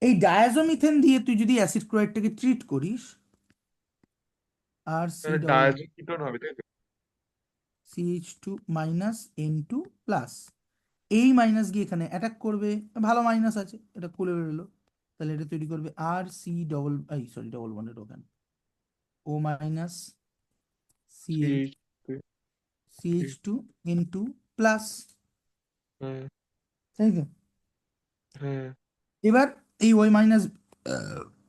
এই ডায়াজোমিথেন দিয়ে তুই যদি অ্যাসিড ক্লোরাইডটাকে ট্রিট করিস, আর সি তাহলে ডবল ডায়াজোনিক কিটোন হবে তাই তো? CH2- N2+, এই মাইনাস গিয়ে এখানে অ্যাটাক করবে, ভালো মাইনাস আছে, এটা খুলে বেরোলো, তাহলে এটা তৈরি করবে ডবল বন্ডেড ওখানে O-, CH2, CH2N2+, হ্যাঁ তাই তো। হ্যাঁ, এবার এই O-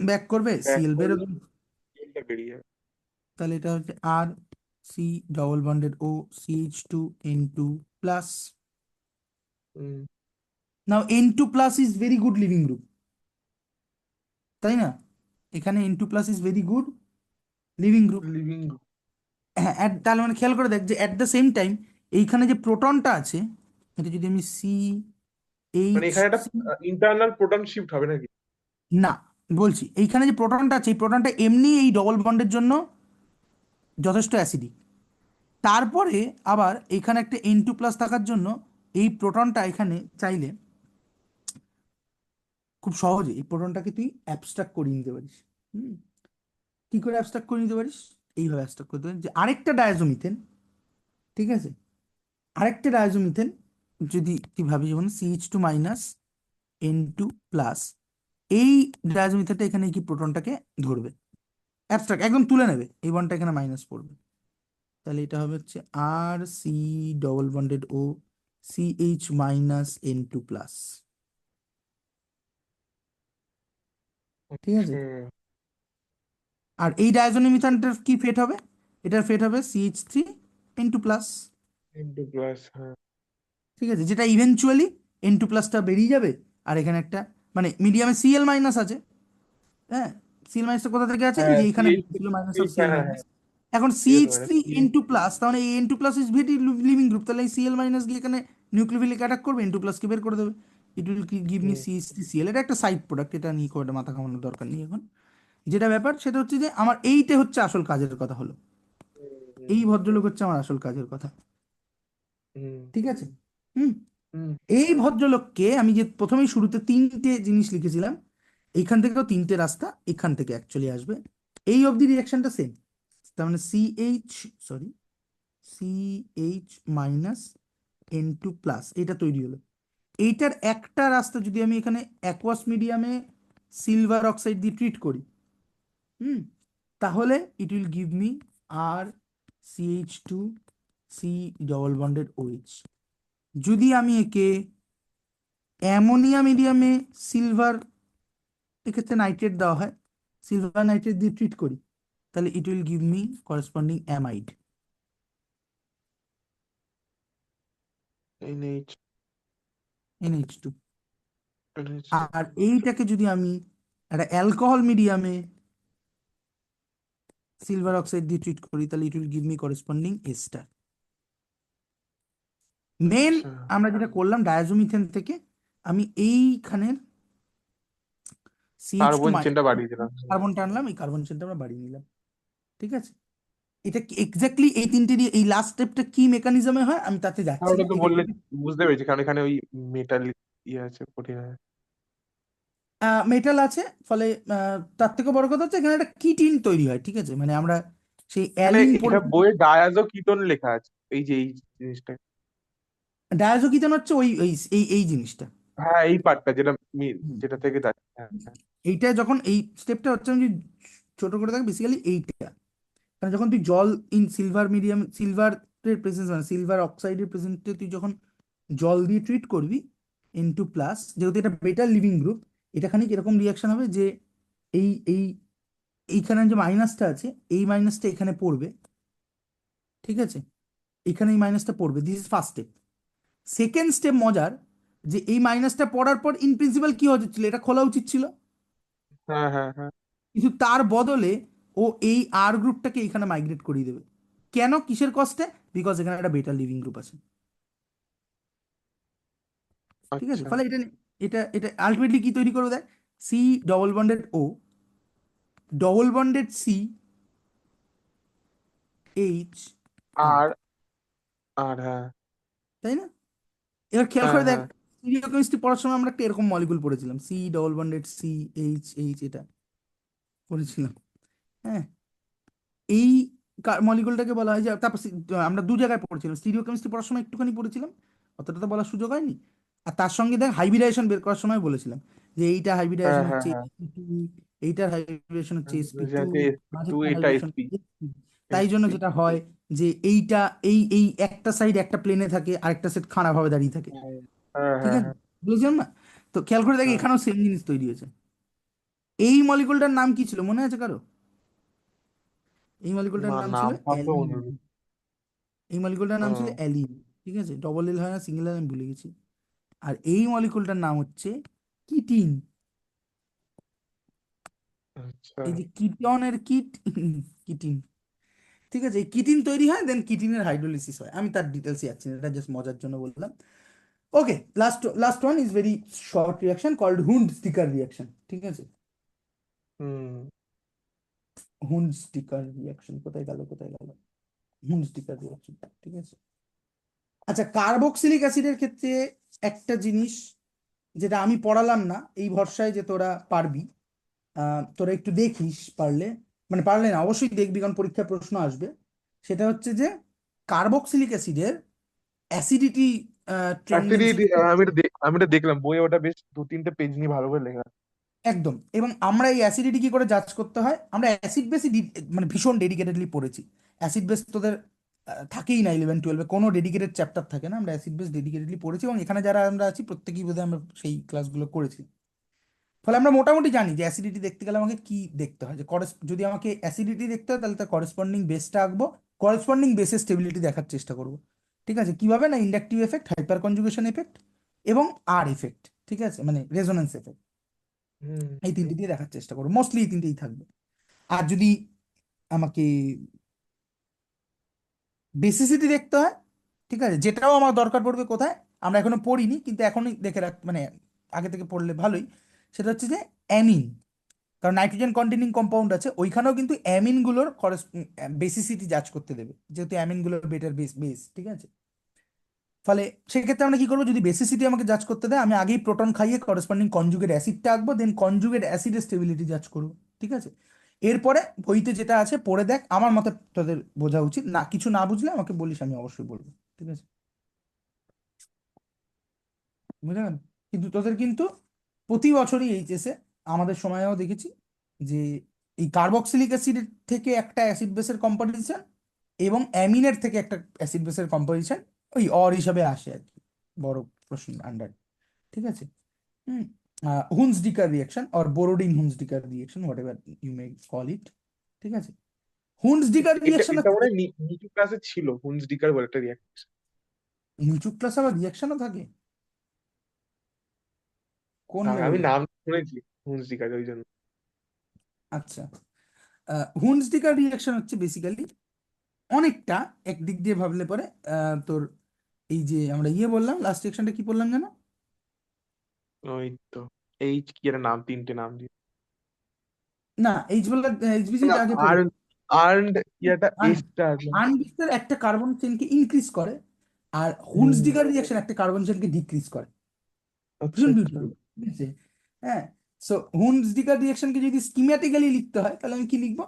ব্যাক করবে, ব্যাক Cl করলে বেরোবে, এটা বেরিয়ে যাবে। তাহলে এটা হচ্ছে R C double bonded O CH2N2+। Hmm, now N2+ is very good living group, তাই না? এখানে N2+ is very good living group. Living, হ্যাঁ, তাহলে মানে খেয়াল করে দেখ যে অ্যাট দ্য সেম টাইম এইখানে যে প্রোটনটা আছে, এটা যদি আমি মানে এইচ এখানে একটা ইন্টারনাল প্রোটন শিফট হবে নাকি? না, বলছি এইখানে যে প্রোটনটা আছে, এই প্রোটনটা এমনি এই ডবল বন্ডের জন্য যথেষ্ট অ্যাসিডিক, তারপরে আবার এখানে একটা N2+ থাকার জন্য এই প্রোটনটা এখানে চাইলে খুব সহজে এই প্রোটনটাকে তুই অ্যাবস্ট্রাক্ট করে নিতে পারিস। হুম, কি করে অ্যাবস্ট্রাক্ট করে নিতে পারিস? এইভাবে অ্যাবস্ট্রাক্ট করতে পারিস যে আরেকটা ডায়াজোমিথেন, ঠিক আছে, আরেকটা ডায়াজোমিথেন যদি তুই ভাবি, যেমন CH2- N2+, এই ডায়াজোমিথেনটা এখানে কি প্রোটনটাকে ধরবে, অ্যাবস্ট্রাক্ট একদম তুলে নেবে, এই বনটা এখানে মাইনাস পড়বে, তাহলে এটা হবে হচ্ছে R C double bonded O CH- N2+, ঠিক আছে। আচ্ছা, আর এই ডায়াজোনিমিথানটার কি ফেট হবে, এটার ফেট হবে CH3N2+, N2+, হ্যাঁ ঠিক আছে, যেটা ইভেনচুয়ালি N2+টা বেরিয়ে যাবে, আর এখানে একটা মানে মিডিয়ামে Cl- আছে, হ্যাঁ, সিএল মাইনাসটা কোথা থেকে আছে? এই হ্যাঁ যে এখানে সিএইচ ছিল মাইনাস অফ সিএইচ সিএল হ্যাঁ মাইনাস। হ্যাঁ এখন ঠিক সিএইচ আছে থ্রি এন টু প্লাস, তাহলে এই N two plus is very leaving group, তাহলে এই সিএল মাইনাস গিয়ে এখানে নিউক্লিওফিলিক অ্যাটাক করবে, এন টু প্লাসকে বের করে দেবে। It will give me CH three CL. এটা একটা সাইড প্রোডাক্ট, এটা নিয়ে খুব একটা মাথা ঘামানোর দরকার নেই এখন। যেটা ব্যাপার সেটা হচ্ছে যে আমার এইটা হচ্ছে আসল কাজের কথা হলো, এই ভদ্রলোক হচ্ছে আমার আসল কাজের কথা। হুম ঠিক আছে? হুম। হুম এই ভদ্রলোককে আমি যে প্রথমেই শুরুতে তিনটে জিনিস লিখেছিলাম, এইখান থেকেও তিনটে রাস্তা এখান থেকে অ্যাকচুয়ালি আসবে। এই অবধি রিয়াকশনটা সেম, তার মানে CH minus N two plus এটা তৈরি হলো। এইটার একটা রাস্তা যদি আমি এখানে অ্যাকোয়াস মিডিয়ামে সিলভার অক্সাইড দিয়ে ট্রিট করি, হুম, তাহলে it will give me R CH two C double bonded OH. যদি আমি একে অ্যামোনিয়া মিডিয়ামে সিলভার, এক্ষেত্রে নাইট্রেট দেওয়া হয়, সিলভার নাইট্রেট দিয়ে ট্রিট করি, তাহলে it will give me corresponding amide, NH NH2। NH R এইটাকে যদি আমি একটা অ্যালকোহল মিডিয়ামে সিলভার অক্সাইড দিয়ে ট্রিট করি, তাহলে it will give me corresponding ester. মেন আচ্ছা আমরা যেটা করলাম ডায়াজোমিথেন থেকে আমি এইখানের CH2 কার্বন চেনটা বাড়িয়ে দিলাম। কার্বনটা আনলাম, এই কার্বন চেনটা আমরা বাড়িয়ে নিলাম। ঠিক আছে? এটা এক্স্যাক্টলি এই তিনটেরই এই লাস্ট স্টেপটা কি মেকানিজমে হয় আমি তাতে আর যাচ্ছি ওটা না, তো এটা বললে বুঝতে পেরেছি, কারণ এখানে ওই মেটাল ইয়ে আছে, প্রোটিন আছে। মেটাল আছে, ফলে তার থেকে বড় কথা হচ্ছে এখানে একটা কিটিন তৈরি হয়। ঠিক আছে? মানে আমরা সেই এখানে অ্যালিন এখানে বইয়ে ডায়াজো কিটোন লেখা আছে, এই যে এই জিনিসটা। ডায়াজোকিটোন হচ্ছে ওই ওই এই জিনিসটা। হ্যাঁ এই পার্টটা যেটা হুম। যেটা থেকে যাচ্ছে, হ্যাঁ হ্যাঁ। এইটা যখন এই স্টেপটা হচ্ছে আমি যদি ছোট করে থাকি বেসিক্যালি এইটা, কারণ যখন তুই জল ইন সিলভার মিডিয়াম, সিলভারের প্রেজেন্স মানে সিলভার অক্সাইডের প্রেজেন্সে তুই যখন জল দিয়ে ট্রিট করবি N2 প্লাস, যেহেতু এটা বেটার লিভিং গ্রুপ, এটা খানিক এরকম রিয়াকশন হবে যে এই এই এইখানে যে মাইনাসটা আছে এই মাইনাসটা এখানে পড়বে। ঠিক আছে? এখানে এই মাইনাসটা পড়বে, this is first step. Second step মজার, যে এই মাইনাসটা পড়ার পর ইন প্রিন্সিপাল কি হওয়া উচিত ছিল, এটা খোলা উচিত ছিল, হ্যাঁ হ্যাঁ হ্যাঁ কিন্তু তার বদলে ও এই আর গ্রুপটাকে এখানে মাইগ্রেট করিয়ে দেবে। কেন? কিসের কস্টে? বিকজ এখানে একটা বেটার লিভিং গ্রুপ আছে। ঠিক আছে? আচ্ছা ফলে এটা এটা এটা আলটিমেটলি কি তৈরি করে দেয়? সি ডবল বন্ডেড ও double bonded C H R, আর আর হ্যাঁ তাই না? এবার খেয়াল হ্যাঁ করে দেখ, হ্যাঁ স্টিরিওকেমিস্ট্রি পড়ার সময় আমরা একটা এরকম মলিকুল পড়েছিলাম, C double bonded C H H, এটা পড়েছিলাম। হ্যাঁ, এই মলিকুলটাকে বলা হয় যে, তারপর আমরা দু জায়গায় পড়েছিলাম, স্টিরিওকেমিস্ট্রি পড়ার সময় একটুখানি পড়েছিলাম, অতটা তো বলার সুযোগ হয়নি। আর তার সঙ্গে দেখ হাইব্রিডাইজেশন বের করার সময় বলেছিলাম যে এইটা হ্যাঁ হাইব্রিডাইজেশন হ্যাঁ হচ্ছে হ্যাঁ sp2, এইটার হাইব্রিডাইজেশন হচ্ছে sp2, SP2 মাঝেরটা এটা হাইব্রিডাইজেশন SP তাই জন্য SP যেটা হয় যে এইটা এই এই একটা সাইড একটা প্লেনে থাকে, আরেকটা সেট খাড়া ভাবে দাঁড়িয়ে থাকে। হ্যাঁ ঠিক হ্যাঁ আছে? হ্যাঁ বুঝলাম না? তো খেয়াল করে দেখি হ্যাঁ এখানেও সেম জিনিস তৈরি হয়েছে। এই মলিকুলটার নাম কি ছিল মনে আছে কারো? এই মলিকুলটার না নাম ছিল নাম ফাম তো অ্যালিন। মনে নেই। এই মলিকুলটার নাম ছিল ও, অ্যালিন। ঠিক আছে? ডবল এল হয় না, সিঙ্গেল এল, আমি ভুলে গেছি। আর এই মলিকুলটার নাম হচ্ছে কিটিন। আচ্ছা এই যে কিটনের কিট, কিটিন। ঠিক আছে? এই কিটিন তৈরি হয়, দেন কিটিনের হাইড্রোলিসিস হয়। আমি তার ডিটেলসে যাচ্ছি না, এটা জাস্ট মজার জন্য বললাম। Okay, last one is very short reaction called Hunsdiecker reaction. ঠিক আছে? হুম হুন্ড স্টিকার রিয়াকশন কোথায় গেল, কোথায় গেল? হুন্ড স্টিকার রিয়াকশন। ঠিক আছে? আচ্ছা, কার্বক্সিলিক অ্যাসিডের ক্ষেত্রে একটা জিনিস যেটা আমি পড়ালাম না, এই ভরসায় যে তোরা পারবি, তোরা একটু দেখিস পারলে, মানে পারলে না অবশ্যই দেখবি কারণ পরীক্ষায় প্রশ্ন আসবে। সেটা হচ্ছে যে কার্বক্সিলিক অ্যাসিডের অ্যাসিডিটি অ্যাকচুয়ালি টেন্ডেন্সি। আমি এটা দেখলাম বইয়ে, ওটা বেশ দু তিনটে পেজ নিয়ে ভালো করে লেখা আছে। একদম। এবং আমরা এই অ্যাসিডিটি কি করে জাজ করতে হয়, আমরা অ্যাসিড বেসই মানে ভীষণ ডেডিকেটেডলি পড়েছি। অ্যাসিড বেস তোদের থাকেই না 11-12-এ, কোনো ডেডিকেটেড চ্যাপ্টার থাকে না, আমরা অ্যাসিড বেস ডেডিকেটেডলি পড়েছি এবং এখানে যারা আমরা আছি প্রত্যেকেই বোধহয় আমরা সেই ক্লাসগুলো করেছি। ফলে আমরা মোটামুটি জানি যে অ্যাসিডিটি দেখতে গেলে আমাকে কি দেখতে হয়, যে যদি আমাকে অ্যাসিডিটি দেখতে হয় তাহলে তার করেসপন্ডিং বেসটা আঁকবো, করেসপন্ডিং বেসের স্টেবিলিটি দেখার চেষ্টা করব। ঠিক আছে? কিভাবে না, inductive effect, hyper conjugation effect এবং আর এফেক্ট। ঠিক আছে? মানে রেজোনেন্স এফেক্ট। হুম। এই তিনটে দিয়ে দেখার চেষ্টা করো, মোস্টলি এই তিনটেই থাকবে। আর যদি আমাকে বেসিসিটি দেখতে হয়, ঠিক আছে, যেটাও আমার দরকার পড়বে কোথায়, আমরা এখনো পড়িনি কিন্তু এখনই দেখে রাখ, মানে আগে থেকে পড়লে ভালোই, সেটা হচ্ছে যে অ্যামিন। কারণ নাইট্রোজেন কন্টেনিং কম্পাউন্ড আছে ওইখানেও কিন্তু অ্যামিনগুলোর বেসিসিটি জাজ করতে দেবে, যেহেতু অ্যামিনগুলোর বেটার বেস বেস, ঠিক আছে। ফলে সেক্ষেত্রে আমরা কি করবো, যদি বেসিসিটি আমাকে জাজ করতে দেয়, আমি আগেই প্রোটন খাইয়ে করেসপন্ডিং কনজুগেট অ্যাসিডটা আঁকবো, দেন কনজুগেট অ্যাসিডের স্টেবিলিটি জাজ করবো, ঠিক আছে। এরপরে বইতে যেটা আছে পড়ে দেখ, আমার মতে তোদের বোঝা উচিত, না কিছু না বুঝলে আমাকে বলিস, আমি অবশ্যই বলবো, ঠিক আছে, বুঝলে গেল? কিন্তু তোদের কিন্তু প্রতি বছরই এইচএসে, আমাদের সময়েও দেখেছি যে এই কার্বক্সিলিক অ্যাসিড থেকে একটা অ্যাসিড বেসের কম্পোজিশন এবং অ্যামিনের থেকে একটা অ্যাসিড বেসের কম্পোজিশন ওই অর হিসাবে আসে আর কি, বড় প্রশ্ন আন্ডার, ঠিক আছে। হুম। Hunsdiecker reaction or Borodin Hunsdiecker reaction, whatever you may call it, ঠিক আছে। হুন্সডিকার এটা রিয়াকশন এটা মনে হয় নিচু ক্লাসে ছিল, হুন্সডিকার বলে একটা রিয়াকশন। নিচু ক্লাস আবার রিয়াকশনও থাকে কোন আমি লেভেলে? নাম শুনেছি হুন্সডিকার, ওই জন্য। আচ্ছা, হুন্সডিকার রিয়াকশন হচ্ছে বেসিক্যালি অনেকটা, একদিক দিয়ে ভাবলে পরে তোর এই যে আমরা ইয়ে বললাম, লাস্ট রিয়াকশনটা কি বললাম জানো? ওই তো, এই কি একটা নাম, তিনটে নাম দিয়ে, না, এইচ বললাম, এইচবিসি আগে পড়ে। আর্ন আর্নড কি একটা এসটা আছে। আনবিস্টার একটা কার্বন চেনকে ইনক্রিজ করে, আর হুম। হুন্সডিকার রিয়াকশন একটা কার্বন চেনকে ডিক্রিজ করে। আচ্ছা ভীষণ আচ্ছা। বিউটিফুল, ঠিক আছে। হ্যাঁ, সো হুন্সডিকার রিয়াকশনকে যদি স্কিম্যাটিক্যালি লিখতে হয় তাহলে আমি কি লিখবো,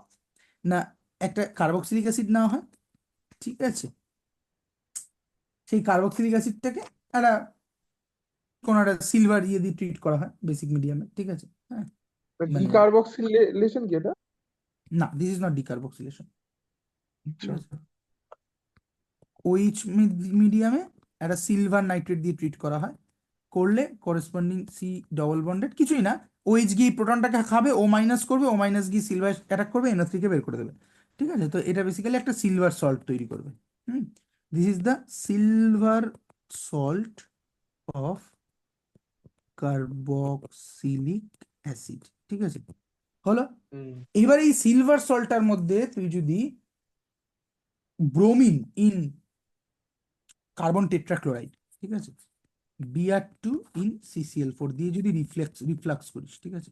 না একটা কার্বক্সিলিক অ্যাসিড নেওয়া হয়, ঠিক আছে, সেই কার্বক্সিলিক অ্যাসিডটাকে একটা কোনো একটা সিলভার ইয়ে দিয়ে ট্রিট করা হয় বেসিক মিডিয়ামে, ঠিক আছে, হ্যাঁ, মানে ডিকার্বক্সিলেশন কি এটা? না, দিস ইজ নট ডিকার্বক্সিলেশন, ঠিক আচ্ছা। আছে। ওইচ মিডিয়ামে একটা সিলভার নাইট্রেট দিয়ে ট্রিট করা হয়, করলে করেসপন্ডিং সি ডবল বন্ডেড কিছুই না, ওইচ গিয়ে প্রোটনটাকে খাবে, ও মাইনাস করবে, ও মাইনাস গিয়ে সিলভার অ্যাটাক করবে, NO3 কে বের করে দেবে, ঠিক আছে। তো এটা বেসিক্যালি একটা সিলভার সল্ট তৈরি করবে। হুম, this is the silver salt of carboxylic acid, ঠিক আছে, হলো। হুম। এবার এই সিলভার সল্টটার মধ্যে তুই যদি ব্রোমিন ইন কার্বন টেট্রাক্লোরাইড, ঠিক আছে, Br2 ইন CCl4 দিয়ে যদি রিফ্লাক্স করিস, ঠিক আছে,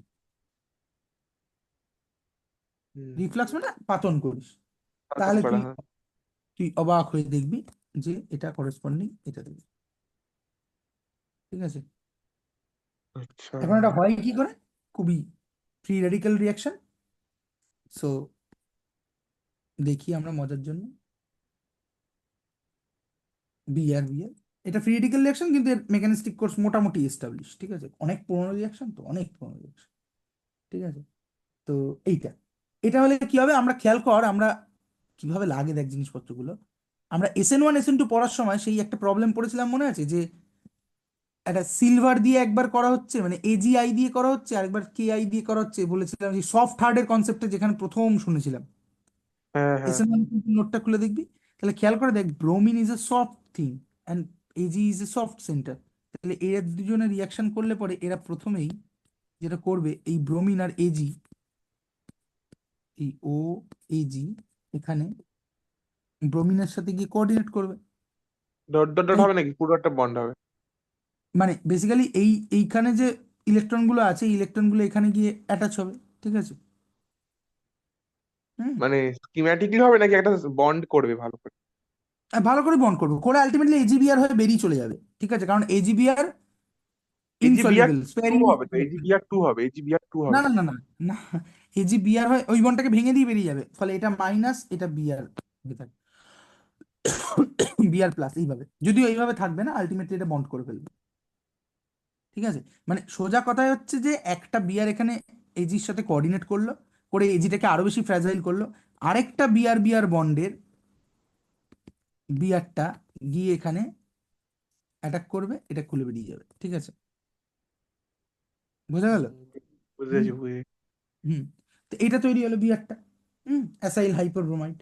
হুম। রিফ্লাক্স মানে পাতন করিস, পাতন তাহলে করা, তুই হ্যাঁ। তুই অবাক হয়ে দেখবি যে এটা করেসপন্ডিং এটা দেবে, ঠিক আছে। আচ্ছা। এখন এটা হয় কি করে, খুবই ফ্রি রেডিক্যাল রিয়াকশন, সো দেখি আমরা মজার জন্য বিআর, এটা ফ্রি রেডিক্যাল রিয়াকশন কিন্তু এর মেকানিস্টিক কোর্স মোটামুটি এস্টাবলিশ, ঠিক আছে, অনেক পুরোনো রিয়াকশন, তো অনেক পুরোনো রিয়াকশন, ঠিক আছে। তো এইটা, এটা হলে কি হবে, আমরা খেয়াল কর আমরা কিভাবে লাগে দেখ জিনিসপত্রগুলো, আমরা SN1 SN2 পড়ার সময় সেই একটা প্রবলেম পড়েছিলাম মনে আছে, যে একটা সিলভার দিয়ে একবার করা হচ্ছে, মানে AgI দিয়ে করা হচ্ছে, আরেকবার KI দিয়ে করা হচ্ছে, বলেছিলাম যে সফট হার্ডের কনসেপ্টটা যেখানে প্রথম শুনেছিলাম। হ্যাঁ হ্যাঁ। SN1 নোটটা খুলে দেখবি, তাহলে খেয়াল করে দেখ, bromine is a soft thing and Ag is a soft centre, তাহলে এরা দুজনে রিয়াকশন করলে পরে এরা প্রথমেই যেটা করবে, এই ব্রোমিন আর Ag, এই OAg এখানে ব্রোমিনের সাথে গিয়ে কোঅর্ডিনেট করবে, ডট ডট ডট তাই হবে নাকি, পুরো একটা বন্ড হবে? মানে বেসিক্যালি এইখানে যে ইলেকট্রনগুলো আছে, ইলেকট্রনগুলো এখানে গিয়ে অ্যাটাচ হবে, ঠিক আছে। হুম, মানে স্কিম্যাটিকলি হবে নাকি একটা বন্ড করবে ভালো করে? আর ভালো করে বন্ড করবো, করে আলটিমেটলি AgBr হয়ে বেরিয়ে চলে যাবে, ঠিক আছে, কারণ AgBr AgBr ইনসলিবল, টু স্পেয়ারিং, হবে, তো AgBr2 হবে, AgBr2 না হবে। না না না না, AgBr হয় ওই বন্ডটাকে ভেঙে দিয়ে বেরিয়ে যাবে, ফলে এটা মাইনাস, এটা Br হয়ে থাকে, Br প্লাস, এইভাবে, যদিও এইভাবে থাকবে না, আলটিমেটলি এটা বন্ড করে ফেলবে, ঠিক আছে। মানে সোজা কথায় হচ্ছে যে একটা বিয়ার এখানে এজির সাথে কোঅর্ডিনেট করলো, করে এজিটাকে আরো বেশি ফ্র্যাজাইল করলো, আরেকটা বিয়ার বিয়ার বন্ডের বিয়ারটা গিয়ে এখানে অ্যাটাক করবে, এটা খুলে বেরিয়ে যাবে, ঠিক আছে, বোঝা গেল? হুম, হুম বুঝেছি বুঝেছি। হুম, তো এটা তৈরি হলো বিয়ারটা, অ্যাসাইল হাইপারব্রোমাইড।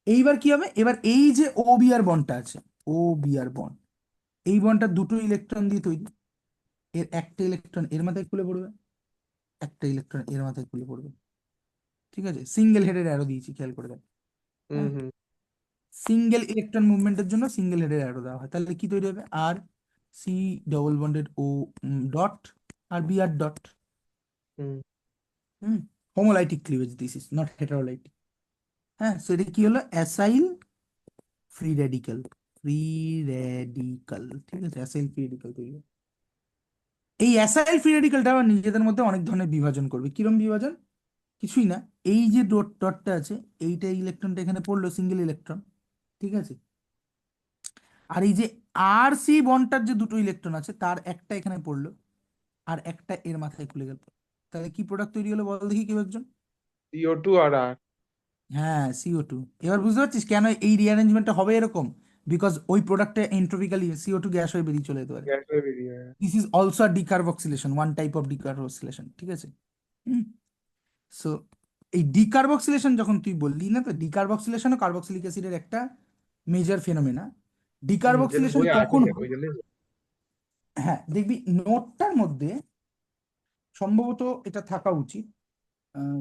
এইবার কি হবে, এবার এই যে ও বিয়ার বন্ডটা আছে, ও বিয়ার বন্ড, এই বন্ডটা দুটো ইলেকট্রন দিয়ে তৈরি, এর একটা ইলেকট্রন এর মাথায় খুলে পড়বে, একটা ইলেকট্রন এর মাথায় খুলে পড়বে। ঠিক আছে, সিঙ্গেল হেডের অ্যারো দিয়েছি, খেয়াল করে দেখ। হুম হ্যাঁ, হুম সিঙ্গেল ইলেকট্রন মুভমেন্টের জন্য সিঙ্গেল হেডের অ্যারো দেওয়া হয়, তাহলে কি তৈরি হবে? R C double bonded O dot আর B R dot. Hmm hmm, homolytic cleavage, this is not heterolytic. হ্যাঁ, সো এটা কি হলো? Acyl free radical, free radical. ঠিক আছে, অ্যাসাইল ফ্রি রেডিক্যাল তৈরি হবে। এই অ্যাসাইল ফ্রি রেডিক্যালটা আবার নিজেদের মধ্যে অনেক ধরনের বিভাজন করবে। কিরম বিভাজন? কিছুই না, এই যে ডটটা আছে, এইটা ইলেকট্রনটা এখানে পড়লো, সিঙ্গেল ইলেকট্রন। ঠিক আছে, আর এই যে আর সি বন্ডটার যে দুটো ইলেকট্রন আছে, তার একটা এখানে পড়লো আর একটা এর মাথায় খুলে গেল। তাহলে কি প্রোডাক্ট তৈরি হলো বল দেখি কেউ একজন? CO2 আর আর হ্যাঁ, CO2। এবার বুঝতে পারছিস কেন এই রিঅ্যারেঞ্জমেন্টটা হবে এরকম? বিকজ ওই প্রোডাক্টটা এন্ট্রপিক্যালি CO2 গ্যাস হয়ে বেরিয়ে চলে যেতে পারে। গ্যাস হয়ে বেরিয়ে this is also a decarboxylation, one type of decarboxylation. ঠিক আছে, হুম। সো এই ডিকার্বক্সিলেশন যখন তুই বললি না, তো ডিকার্বক্সিলেশন ও কার্বক্সিলিক অ্যাসিডের একটা মেজর ফেনোমেনা। যেন ডিকার্বক্সিলেশন বই আছে কখন ওই হয়? জন্য। হ্যাঁ, দেখবি নোটটার মধ্যে সম্ভবত এটা থাকা উচিত।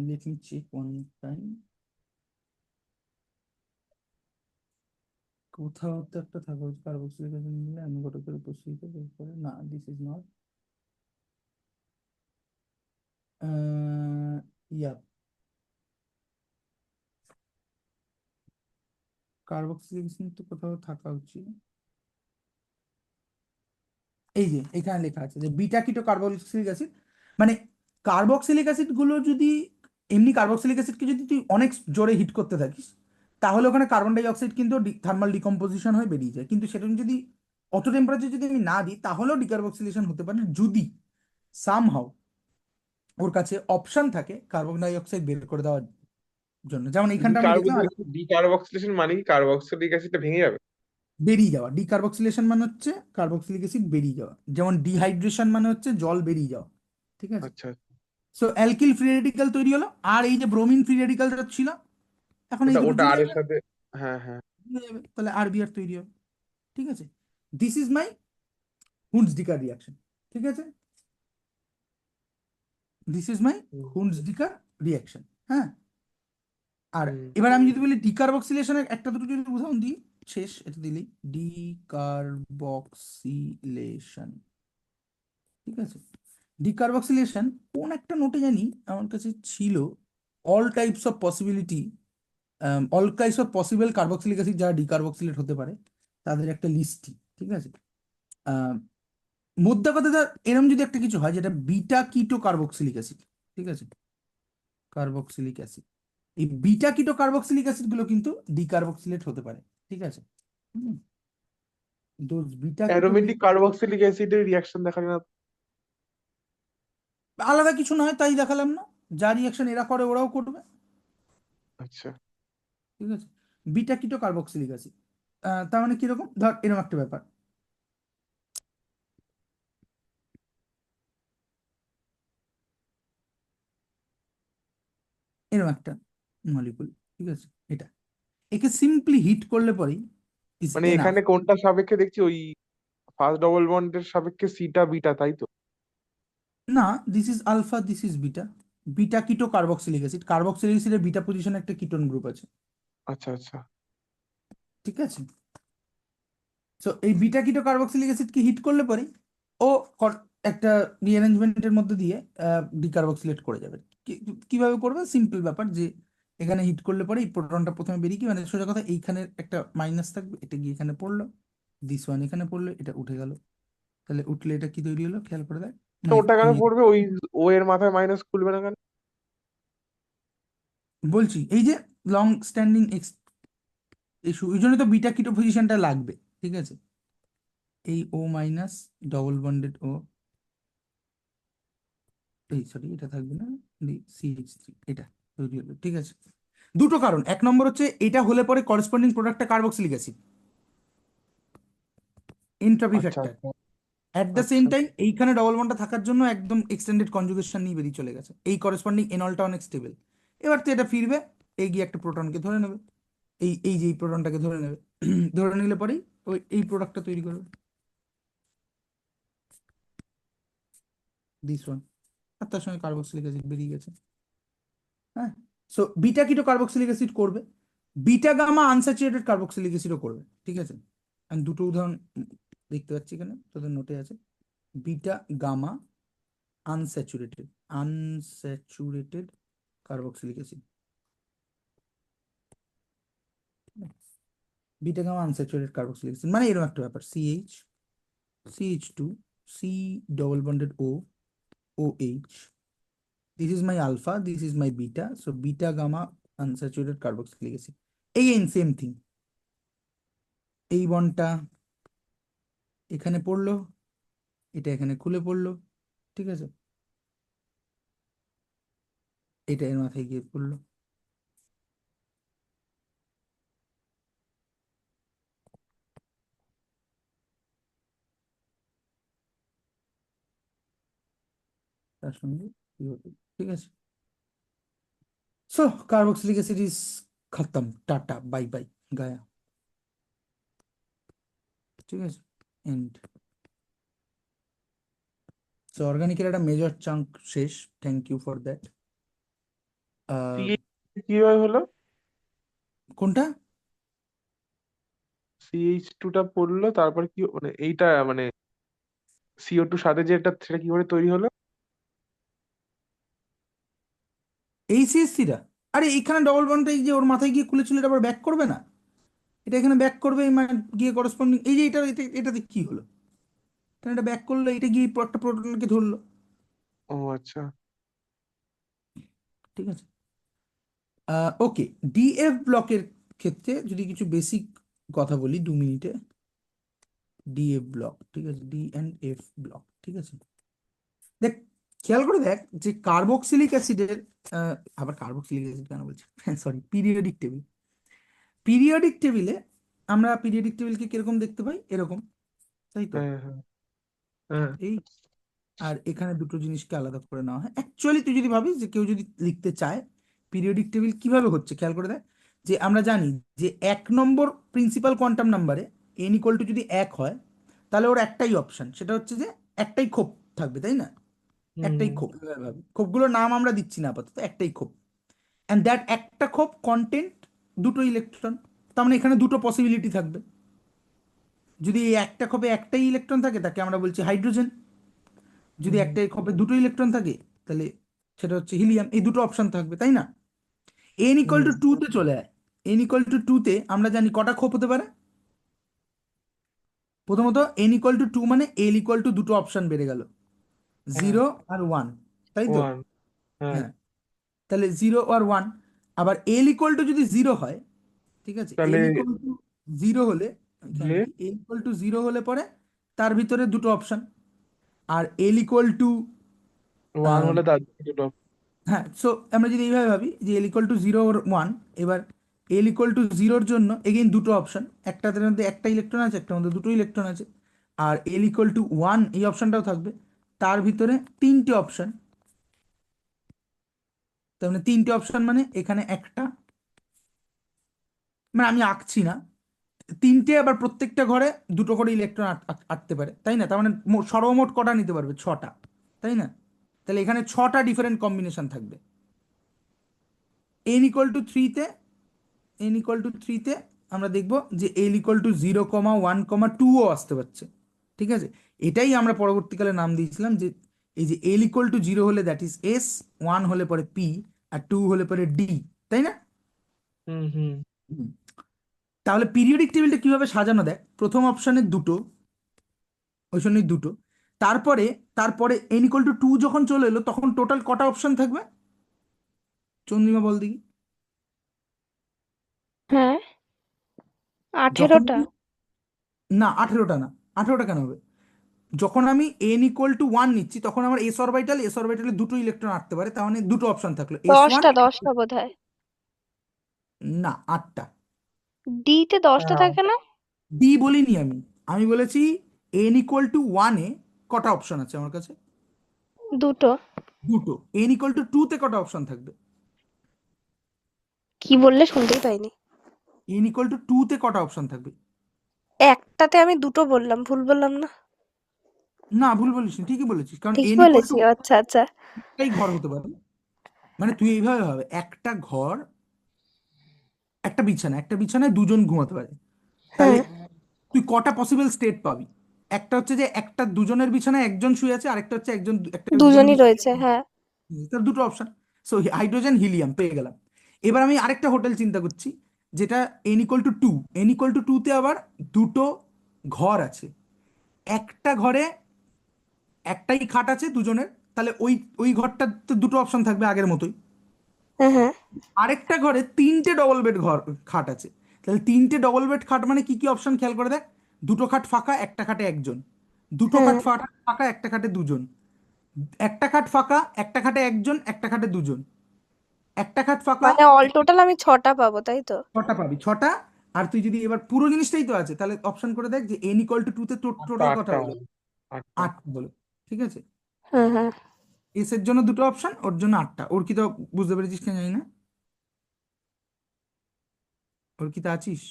Let me check one time. কোথাও তো একটা থাকা উচিত, কার্বক্সিলিক অ্যাসিড নিলে আমি ঘটকের উপস্থিত বের করে, না this is not. Yeah, carboxylic acid তো কোথাও থাকা উচিত। এই যে এখানে লেখা আছে যে বিটা কিটো কার্বক্সিলিক অ্যাসিড, মানে কার্বক্সিলিক অ্যাসিড গুলো যদি, এমনি কার্বক্সিলিক অ্যাসিডকে যদি তুই অনেক জোরে হিট করতে থাকিস, তাহলে ওখানে কার্বন ডাই অক্সাইড কিন্তু থার্মাল ডিকম্পোজিশন হয়ে বেরিয়ে যায়। কিন্তু সেটা যদি অত টেম্পারেচার যদি আমি না দিই, তাহলেও ডিকার্বক্সিলেশন হতে পারে, যদি সামহাউ ওর কাছে অপশন থাকে কার্বন ডাই অক্সাইড বের করে দেওয়ার জন্য। যেমন এখানটা আমি দেখলাম ডিকার্বক্সিলেশন মানে কি, কার্বক্সিলিক অ্যাসিডটা ভেঙে যাবে? বেরিয়ে যাওয়া। ডিকার্বক্সিলেশন মানে হচ্ছে কার্বক্সিলিক অ্যাসিড বেরিয়ে যাওয়া, যেমন ডিহাইড্রেশন মানে হচ্ছে জল বেরিয়ে যাওয়া। ঠিক আছে, আচ্ছা, সো অ্যালকিল ফ্রি রেডিক্যাল তৈরি হলো, আর এই যে ব্রোমিন ফ্রি রেডিক্যালটা ছিল, এখন এই ওটা দুটো ওটা জুড়ে আর এর যাবে, সাথে। হ্যাঁ হ্যাঁ। জুড়ে যাবে, তাহলে আরবিআর তৈরি হবে। ঠিক আছে, this is my Hunsdiecker reaction. ঠিক আছে, this is my hmm Hunsdiecker reaction. হ্যাঁ, আর হুম এবার আমি যদি বলি ডিকার্বক্সিলেশনের একটা দুটো যদি উদাহরণ দিই, শেষ এটা দিলেই, ডিকার্বক্সিলেশন। ঠিক আছে, ডিকার্বক্সিলেশন কোন একটা নোটে জানি আমার কাছে ছিল, all types of possibility, all types of possible carboxylic acid যারা ডিকার্বক্সিলেট হতে পারে, তাদের একটা লিস্টই। ঠিক আছে, আহ, মোদ্দা কথা ধর এরকম যদি একটা কিছু হয় যেটা বিটা কিটো কার্বক্সিলিক অ্যাসিড। ঠিক আছে, কার্বক্সিলিক অ্যাসিড, এই বিটা কিটো কার্বক্সিলিক অ্যাসিড গুলো কিন্তু ডিকার্বক্সিলেট হতে পারে। ঠিক আছে, দোজ বিটা কিটো, অ্যারোমেটিক কার্বক্সিলিক অ্যাসিডের রিয়াকশন দেখালি না? আলাদা কিছু নয়, তাই দেখালাম না, যা রিয়াকশন এরা করে ওরাও করবে। আচ্ছা। ঠিক আছে, বিটা কিটো কার্বক্সিলিক অ্যাসিড, তার মানে কিরকম, ধর এরকম একটা ব্যাপার। এরকম একটা মলিকুল। ঠিক আছে, এটা, একে সিম্পলি হিট করলে পরেই ইজ মানে এনাফ। এখানে কোনটা সাপেক্ষে দেখছি, ওই ফার্স্ট ডবল বন্ডের সাপেক্ষে সিটা বিটা, তাই তো? না, this is alpha, this is beta. Beta keto carboxylic acid, carboxylic অ্যাসিডের বিটা পজিশনে একটা কিটোন গ্রুপ আছে। আচ্ছা আচ্ছা। ঠিক আছে, সো এই বিটা কিটো কার্বক্সিলিক অ্যাসিডকে হিট করলে পরে ও একটা রিঅ্যারেঞ্জমেন্টের মধ্যে দিয়ে ডিকার্বক্সিলেট করে যাবে। কিভাবে করবে? সিম্পল ব্যাপার, যে এখানে হিট করলে পরে এই প্রোটনটা প্রথমে বেরিয়ে কি, মানে সোজা কথা, এইখানে একটা মাইনাস থাকবে, এটা গিয়ে এখানে পড়লো, দিস ওয়ান এখানে পড়লো, এটা উঠে গেল। তাহলে উঠলে এটা কি তৈরি হলো খেয়াল করে দেখ, তো মানে ওটা কেন এই পড়বে? ওই ও এর মাথায় মাইনাস খুলবে না কেন? বলছি, এই যে লং স্ট্যান্ডিং ইস্যু, ওই জন্য তো বিটা কিটো পজিশনটা লাগবে। ঠিক আছে, এই ও মাইনাস ডবল বন্ডেড ও, এই সরি এটা থাকবে না, CH3, এটা তৈরি হলো। ঠিক আছে, দুটো কারণ, এক নম্বর হচ্ছে এটা হলে পরে করেসপন্ডিং প্রোডাক্টটা কার্বক্সিলিক অ্যাসিড, এনট্রপি আচ্ছা ফ্যাক্টর। আচ্ছা অ্যাট দ্য সেম আচ্ছা। টাইম এইখানে ডবল বন্ডটা থাকার জন্য একদম এক্সটেন্ডেড কনজুগেশন নিয়ে বেরিয়ে চলে গেছে, এই করেসপন্ডিং এনলটা অনেক স্টেবল। এবার তো এটা ফিরবে, এই গিয়ে একটা প্রোটনকে ধরে নেবে, এই যে এই প্রোটনটাকে ধরে নেবে, ধরে নিলে পরেই ওই এই প্রোডাক্টটা তৈরি করবে, দিস ওয়ান। আর তার সঙ্গে কার্বক্সিলিক অ্যাসিড বেরিয়ে গেছে। হ্যাঁ, so beta keto carboxylic acid করবে, বিটা গামা আনস্যাচুরেটেড কার্বক্সিলিক অ্যাসিডও করবে। ঠিক আছে, আমি দুটো উদাহরণ দেখতে পাচ্ছি এখানে, তোদের নোটে আছে। Beta gamma unsaturated carboxylic acid, beta gamma unsaturated carboxylic acid মানে এরকম একটা ব্যাপার, CH2 C double bonded OH. This is my alpha, this is my beta, so beta gamma unsaturated carboxylic acid. Again same thing, এই বন্ডটা এখানে পড়লো, এটা এখানে খুলে পড়লো, ঠিক আছে, এটা এর মাথায় গিয়ে পড়লো। তার সঙ্গে CO2, ঠিক আছে। সো কার্বক্সিলিক অ্যাসিড ইজ খতম, টাটা বাই বাই গায়া, ঠিক আছে, এন্ড। সো অর্গানিকের একটা মেজর চাঙ্ক শেষ, থ্যাংক ইউ ফর দ্যাট। কিভাবে হলো? কোনটা? CH2 টা পড়লো, তারপর কি মানে এইটা মানে CO2 সাথে যে এটা, সেটা কি করে তৈরি হলো? এই CH3টা, আরে এইখানে ডবল বন্ডটা এই যে ওর মাথায় গিয়ে খুলেছিল, এটা আবার ব্যাক করবে না, এটা এখানে ব্যাক করবে, মানে গিয়ে করসপন্ডিং, এই যে এটাতে কি হলো, কারণ এটা ব্যাক করলো, এটা গিয়ে একটা প্রোটনকে ধরলো, ও আচ্ছা। ঠিক আছে। ওকে, ডিএফ ব্লকের ক্ষেত্রে যদি কিছু বেসিক কথা বলি 2 মিনিটে, ডিএফ ব্লক, ঠিক আছে, ডি অ্যান্ড এফ ব্লক, ঠিক আছে। দেখ, খেয়াল করে দেখ যে কার্বক্সিলিক অ্যাসিডের, আবার কার্বক্সিলিক অ্যাসিড কেন বলছি, সরি, পিরিয়ডিক টেবিলে আমরা পিরিয়ডিক টেবিলকে কিরকম দেখতে পাই, এরকম, তাই তো, হ্যাঁ হ্যাঁ হ্যাঁ। এই, আর এখানে দুটো জিনিসকে আলাদা করে নেওয়া হয়। অ্যাকচুয়ালি তুই যদি ভাবিস যে কেউ যদি লিখতে চায় পিরিয়ডিক টেবিল কিভাবে হচ্ছে, খেয়াল করে দেখ যে আমরা জানি যে 1 নম্বর প্রিন্সিপাল কোয়ান্টাম নাম্বারে n ইকুয়াল টু যদি 1 হয়, তাহলে ওর একটাই অপশন, সেটা হচ্ছে যে একটাই ক্ষোভ থাকবে, তাই না, একটাই ক্ষোভ, এভাবে ভাবি। ক্ষোভগুলোর নাম আমরা দিচ্ছি না আপাতত, একটাই ক্ষোভ, অ্যান্ড দ্যাট একটা ক্ষোভ কন্টেন্ট দুটো ইলেকট্রন, তার মানে এখানে দুটো পসিবিলিটি থাকবে। যদি এই একটা ক্ষোভে একটাই ইলেকট্রন থাকে তাকে আমরা বলছি হাইড্রোজেন, যদি একটাই ক্ষোভে দুটো ইলেকট্রন থাকে তাহলে সেটা হচ্ছে হিলিয়াম, এই দুটো অপশন থাকবে, তাই না। n ইকুয়াল টু 2 তে চলে আয়, n ইকুয়াল টু 2 তে আমরা জানি কটা ক্ষোভ হতে পারে। প্রথমত n ইকুয়াল টু 2 মানে l ইকুয়াল টু দুটো অপশন বেড়ে গেল, 0 আর 1, তাই তো, 1। হ্যাঁ। হ্যাঁ, তাহলে 0 আর 1, আবার l ইকুয়াল টু যদি 0 হয়, ঠিক আছে, তাহলে l ইকুয়াল টু 0 হলে, এখানে হলে লিখি, l ইকুয়াল টু 0 হলে পরে তার ভিতরে দুটো অপশন, আর l ইকুয়াল টু, 1 হলে তার দুটো। হ্যাঁ, সো আমরা যদি এইভাবে ভাবি যে এল ইকুয়াল টু 0 আর 1, এবার এল ইকুয়াল টু 0-র জন্য এগেইন দুটো অপশন, একটার মধ্যে একটা ইলেকট্রন আছে, একটার মধ্যে দুটো ইলেকট্রন আছে, আর এল ইকুয়াল টু 1 এই অপশনটাও থাকবে, তার ভিতরে 3টে অপশন, তার মানে 3টে অপশন মানে এখানে একটা, মানে আমি আঁকছি না, 3টে, আবার প্রত্যেকটা ঘরে দুটো করে ইলেকট্রন আটতে পারে, তাই না, তার মানে সর্বমোট কটা নিতে পারবে, 6টা, তাই না, তাহলে এখানে 6টা ডিফারেন্ট কম্বিনেশন থাকবে। এন ইকুয়াল টু 3-তে, n ইকুয়াল টু 3-তে আমরা দেখব যে l ইকুয়াল টু 0,1,2ও আসতে পারছে, ঠিক আছে। এটাই আমরা পরবর্তীকালে নাম দিয়েছিলাম যে এই যে l ইকুয়াল টু 0 হলে দ্যাট ইজ s, 1 হলে পরে p, আর 2 হলে পরে d, তাই না। হুম হুম। হুম। তাহলে পিরিয়ডিক টেবিলটা কিভাবে সাজানো, দেখ, প্রথম অপশনের দুটো, ওই জন্যই দুটো, তারপরে তারপরে n ইকুয়াল টু 2 যখন চলে এলো তখন টোটাল কটা অপশন থাকবে, চন্দ্রিমা বল দেখি। হ্যাঁ, যখন 18টা। না, 18টা না, 18টা কেন হবে, যখন আমি n ইকুয়াল টু 1 নিচ্ছি তখন আমার এস অরবিটালে দুটো ইলেকট্রন আটতে পারে, তার মানে দুটো অপশন থাকলো, S1, 10টা বোধহয়। না 8টা। ডি তে 10টা থাকে না? ডি বলিনি আমি, আমি বলেছি n ইকুয়াল টু 1-এ কটা অপশন আছে আমার কাছে, দুটো। দুটো। n ইকুয়াল টু 2-তে কটা অপশন থাকবে, কি বললে শুনতেই পাইনি। n ইকুয়াল টু 2-তে কটা অপশন থাকবে, একটাতে আমি দুটো বললাম, ভুল বললাম না? না, ভুল বলিস, ঠিকই বলেছিস, কারণ ঠিক এন ইকুয়াল বলেছি, টু আচ্ছা আচ্ছা। একটাই ঘর হতে পারে। মানে তুই এইভাবে ভাবে, একটা ঘর, একটা বিছানায় দুজন ঘুমাতে পারে, তাহলে হ্যাঁ, তুই কটা পসিবল স্টেট পাবি? একটা হচ্ছে যে একটা দুজনের বিছানায় একজন শুয়ে আছে, আরেকটা হচ্ছে একটা দুজনের দুজনই বিছানায় রয়েছে, হ্যাঁ। তার দুটো অপশন। সো হাইড্রোজেন হিলিয়াম পেয়ে গেলাম। এবার আমি আরেকটা হোটেল চিন্তা করছি, যেটা n = 2। n = 2 তে আবার দুটো ঘর আছে। একটা ঘরে একটাই খাট আছে দুজনের, তাহলে ওই ওই ঘরটাতে দুটো অপশন থাকবে আগের মতোই। হ্যাঁ হ্যাঁ আরেকটা ঘরে তিনটে ডবল বেড খাট আছে, তাহলে তিনটে ডবল বেড খাট মানে কি কি অপশন খেয়াল করে দেখ। দুটো খাট ফাঁকা, একটা খাটে একজন। দুটো হ্যাঁ। খাট ফাঁকা ফাঁকা, একটা খাটে দুজন। একটা খাট ফাঁকা, একটা খাটে একজন, একটা খাটে দুজন। একটা খাট ফাঁকা, মানে অল টোটাল আমি 6টা পাবো, তাই তো? ছটা পাবি, ছটা। আর তুই যদি এবার পুরো জিনিসটাই তো আছে, তাহলে অপশন করে দেখ যে n = 2 তে আটটা টোটাল কটা আটটা হলো। হবে, আটটা। 8 হলো। ঠিক আছে, হ্যাঁ হ্যাঁ। এস এর জন্য দুটো অপশন, ওর জন্য 8টা। ওর কি তো বুঝতে পেরেছিস কিনা জানি না, ওর কি তা আছিস?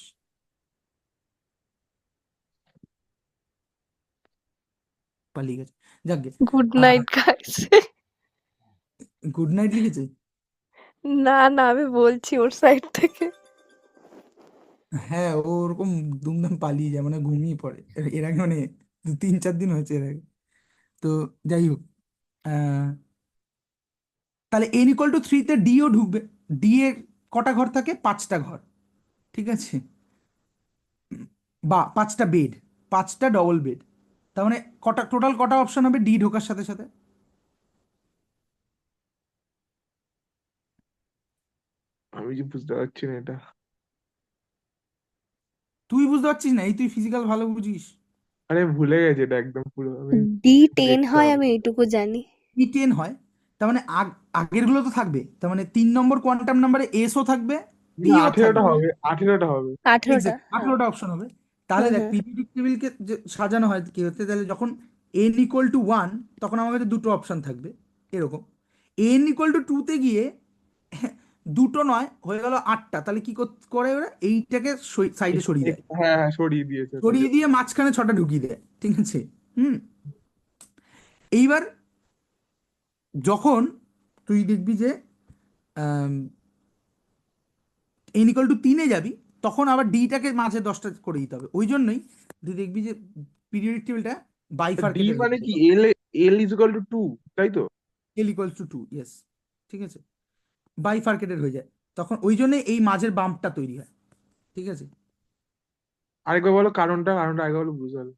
পালিয়ে গেছে, যাকগে। Good night guys. Good night লিখেছে। না না, আমি বলছি ওর সাইড থেকে। হ্যাঁ, ও ওরকম দুমদাম পালিয়ে যায়, মানে ঘুমিয়ে পড়ে এর আগে, মানে 3-4 দিন হয়েছে এর আগে। তো যাই হোক, আহ, তাহলে n = 3 তে ডিও ঢুকবে। ডি এর কটা ঘর থাকে? 5টা ঘর। ঠিক আছে, বা 5টা বেড, 5টা ডবল বেড। তার মানে টোটাল কটা অপশন হবে ডি ঢোকার সাথে সাথে? আমি যে বুঝতে পারছি না এটা। তুই বুঝতে পারছিস না? এই তুই ফিজিক্যাল ভালো বুঝিস। আরে ভুলে গেছি এটা একদম পুরো, আমি D10 দেখতে হয়, হবে। আমি এইটুকু জানি। E10 হয়, তার মানে আগের গুলো তো থাকবে, তার মানে 3 নম্বর কোয়ান্টাম নাম্বারে এসও থাকবে, না, টিও 18টা থাকবে। হবে, 18টা হবে। 18টা, এক্সাক্ট হ্যাঁ। 18টা অপশন হবে। তাহলে হ্যাঁ দেখ হ্যাঁ। পিরিয়ডিক টেবিলকে যে সাজানো হয় কি হচ্ছে, তাহলে যখন n = 1, তখন আমার কাছে দুটো অপশন থাকবে এরকম। n = 2 তে গিয়ে দুটো নয় হয়ে গেল 8টা, তাহলে কি করে ওরা? এইটাকে সাইডে সরিয়ে দেয়, হ্যাঁ হ্যাঁ, সরিয়ে দিয়েছে ওটাকে। সরিয়ে দিয়ে মাঝখানে 6টা ঢুকিয়ে দেয়। ঠিক আছে, হুম। এইবার যখন তুই দেখবি যে n = 3-এ যাবি, তখন আবার ডিটাকে মাঝে 10টা করে দিতে হবে। ওই জন্যই তুই দেখবি যে পিরিয়ডিক টেবিলটা ডি বাইফার্কেটেড হয়ে মানে যায়। কি, L = 2, তাই তো? l = 2, yes. ঠিক আছে, বাইফার্কেটেড হয়ে যায়, তখন ওই জন্য এই মাঝের বাম্পটা তৈরি হয়। ঠিক আছে, আরেকবার বলো কারণটা, আরেকবার বলো, বুঝতে পারলাম।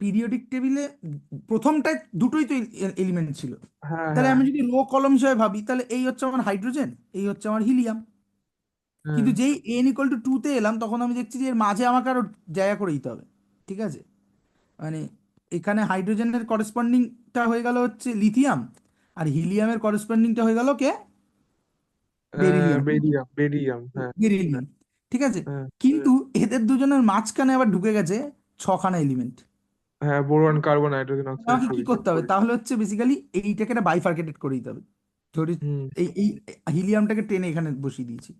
পিরিয়ডিক টেবিলে প্রথমটায় দুটোই তো এলিমেন্ট ছিল, হ্যাঁ তাহলে হ্যাঁ আমি যদি রো কলম হিসেবে ভাবি, তাহলে এই হচ্ছে আমার হাইড্রোজেন, এই হচ্ছে আমার হিলিয়াম। হ্যাঁ। কিন্তু যেই n = 2-তে এলাম, তখন আমি দেখছি যে এর মাঝে আমাকে আরো জায়গা করে দিতে হবে। ঠিক আছে, মানে এখানে হাইড্রোজেনের করেসপন্ডিংটা হয়ে গেল হচ্ছে লিথিয়াম, আর হিলিয়ামের করেসপন্ডিংটা হয়ে গেল কে? বেরিলিয়াম। বেরিয়াম, বেরিয়াম, হ্যাঁ। বেরিলিয়াম, ঠিক আছে। হ্যাঁ কিন্তু এদের দুজনের মাঝখানে আবার ঢুকে গেছে 6খানা এলিমেন্ট। হ্যাঁ, বোরন, কার্বন, হাইড্রোজেন, অক্সাইড, আমাকে কি সবই। করতে হবে তাহলে? হচ্ছে বেসিক্যালি এইটাকে একটা বাইফার্কেটেড করে দিতে হবে। ধরি হুম। এই হিলিয়ামটাকে টেনে এখানে বসিয়ে দিয়েছি,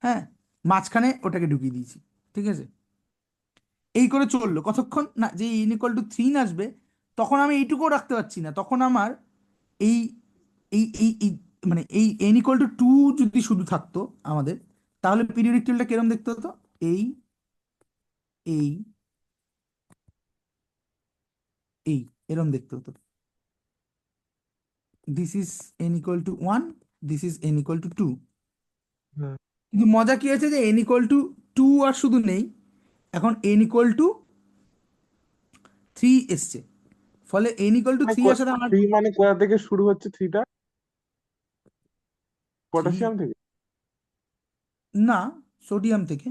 হ্যাঁ, মাঝখানে ওটাকে ঢুকিয়ে দিয়েছি। ঠিক আছে, এই করে চললো কতক্ষণ না, যে n = 3 আসবে, তখন আমি এইটুকুও রাখতে পারছি না। তখন আমার এই এই মানে এই n = 2 যদি শুধু থাকতো আমাদের, তাহলে পিরিয়ডিক টেবিলটা কিরকম দেখতে হতো? এই এই এই এরকম দেখতে হতো। This is n = 1, this is n = 2। হ্যাঁ। কিন্তু মজা কি আছে যে n = 2 আর শুধু নেই, এখন n = 3 এসছে। ফলে n = 3 আসাতে আমার থ্রি মানে কোথা থেকে শুরু হচ্ছে থ্রিটা? 3, পটাশিয়াম থেকে? না, সোডিয়াম থেকে।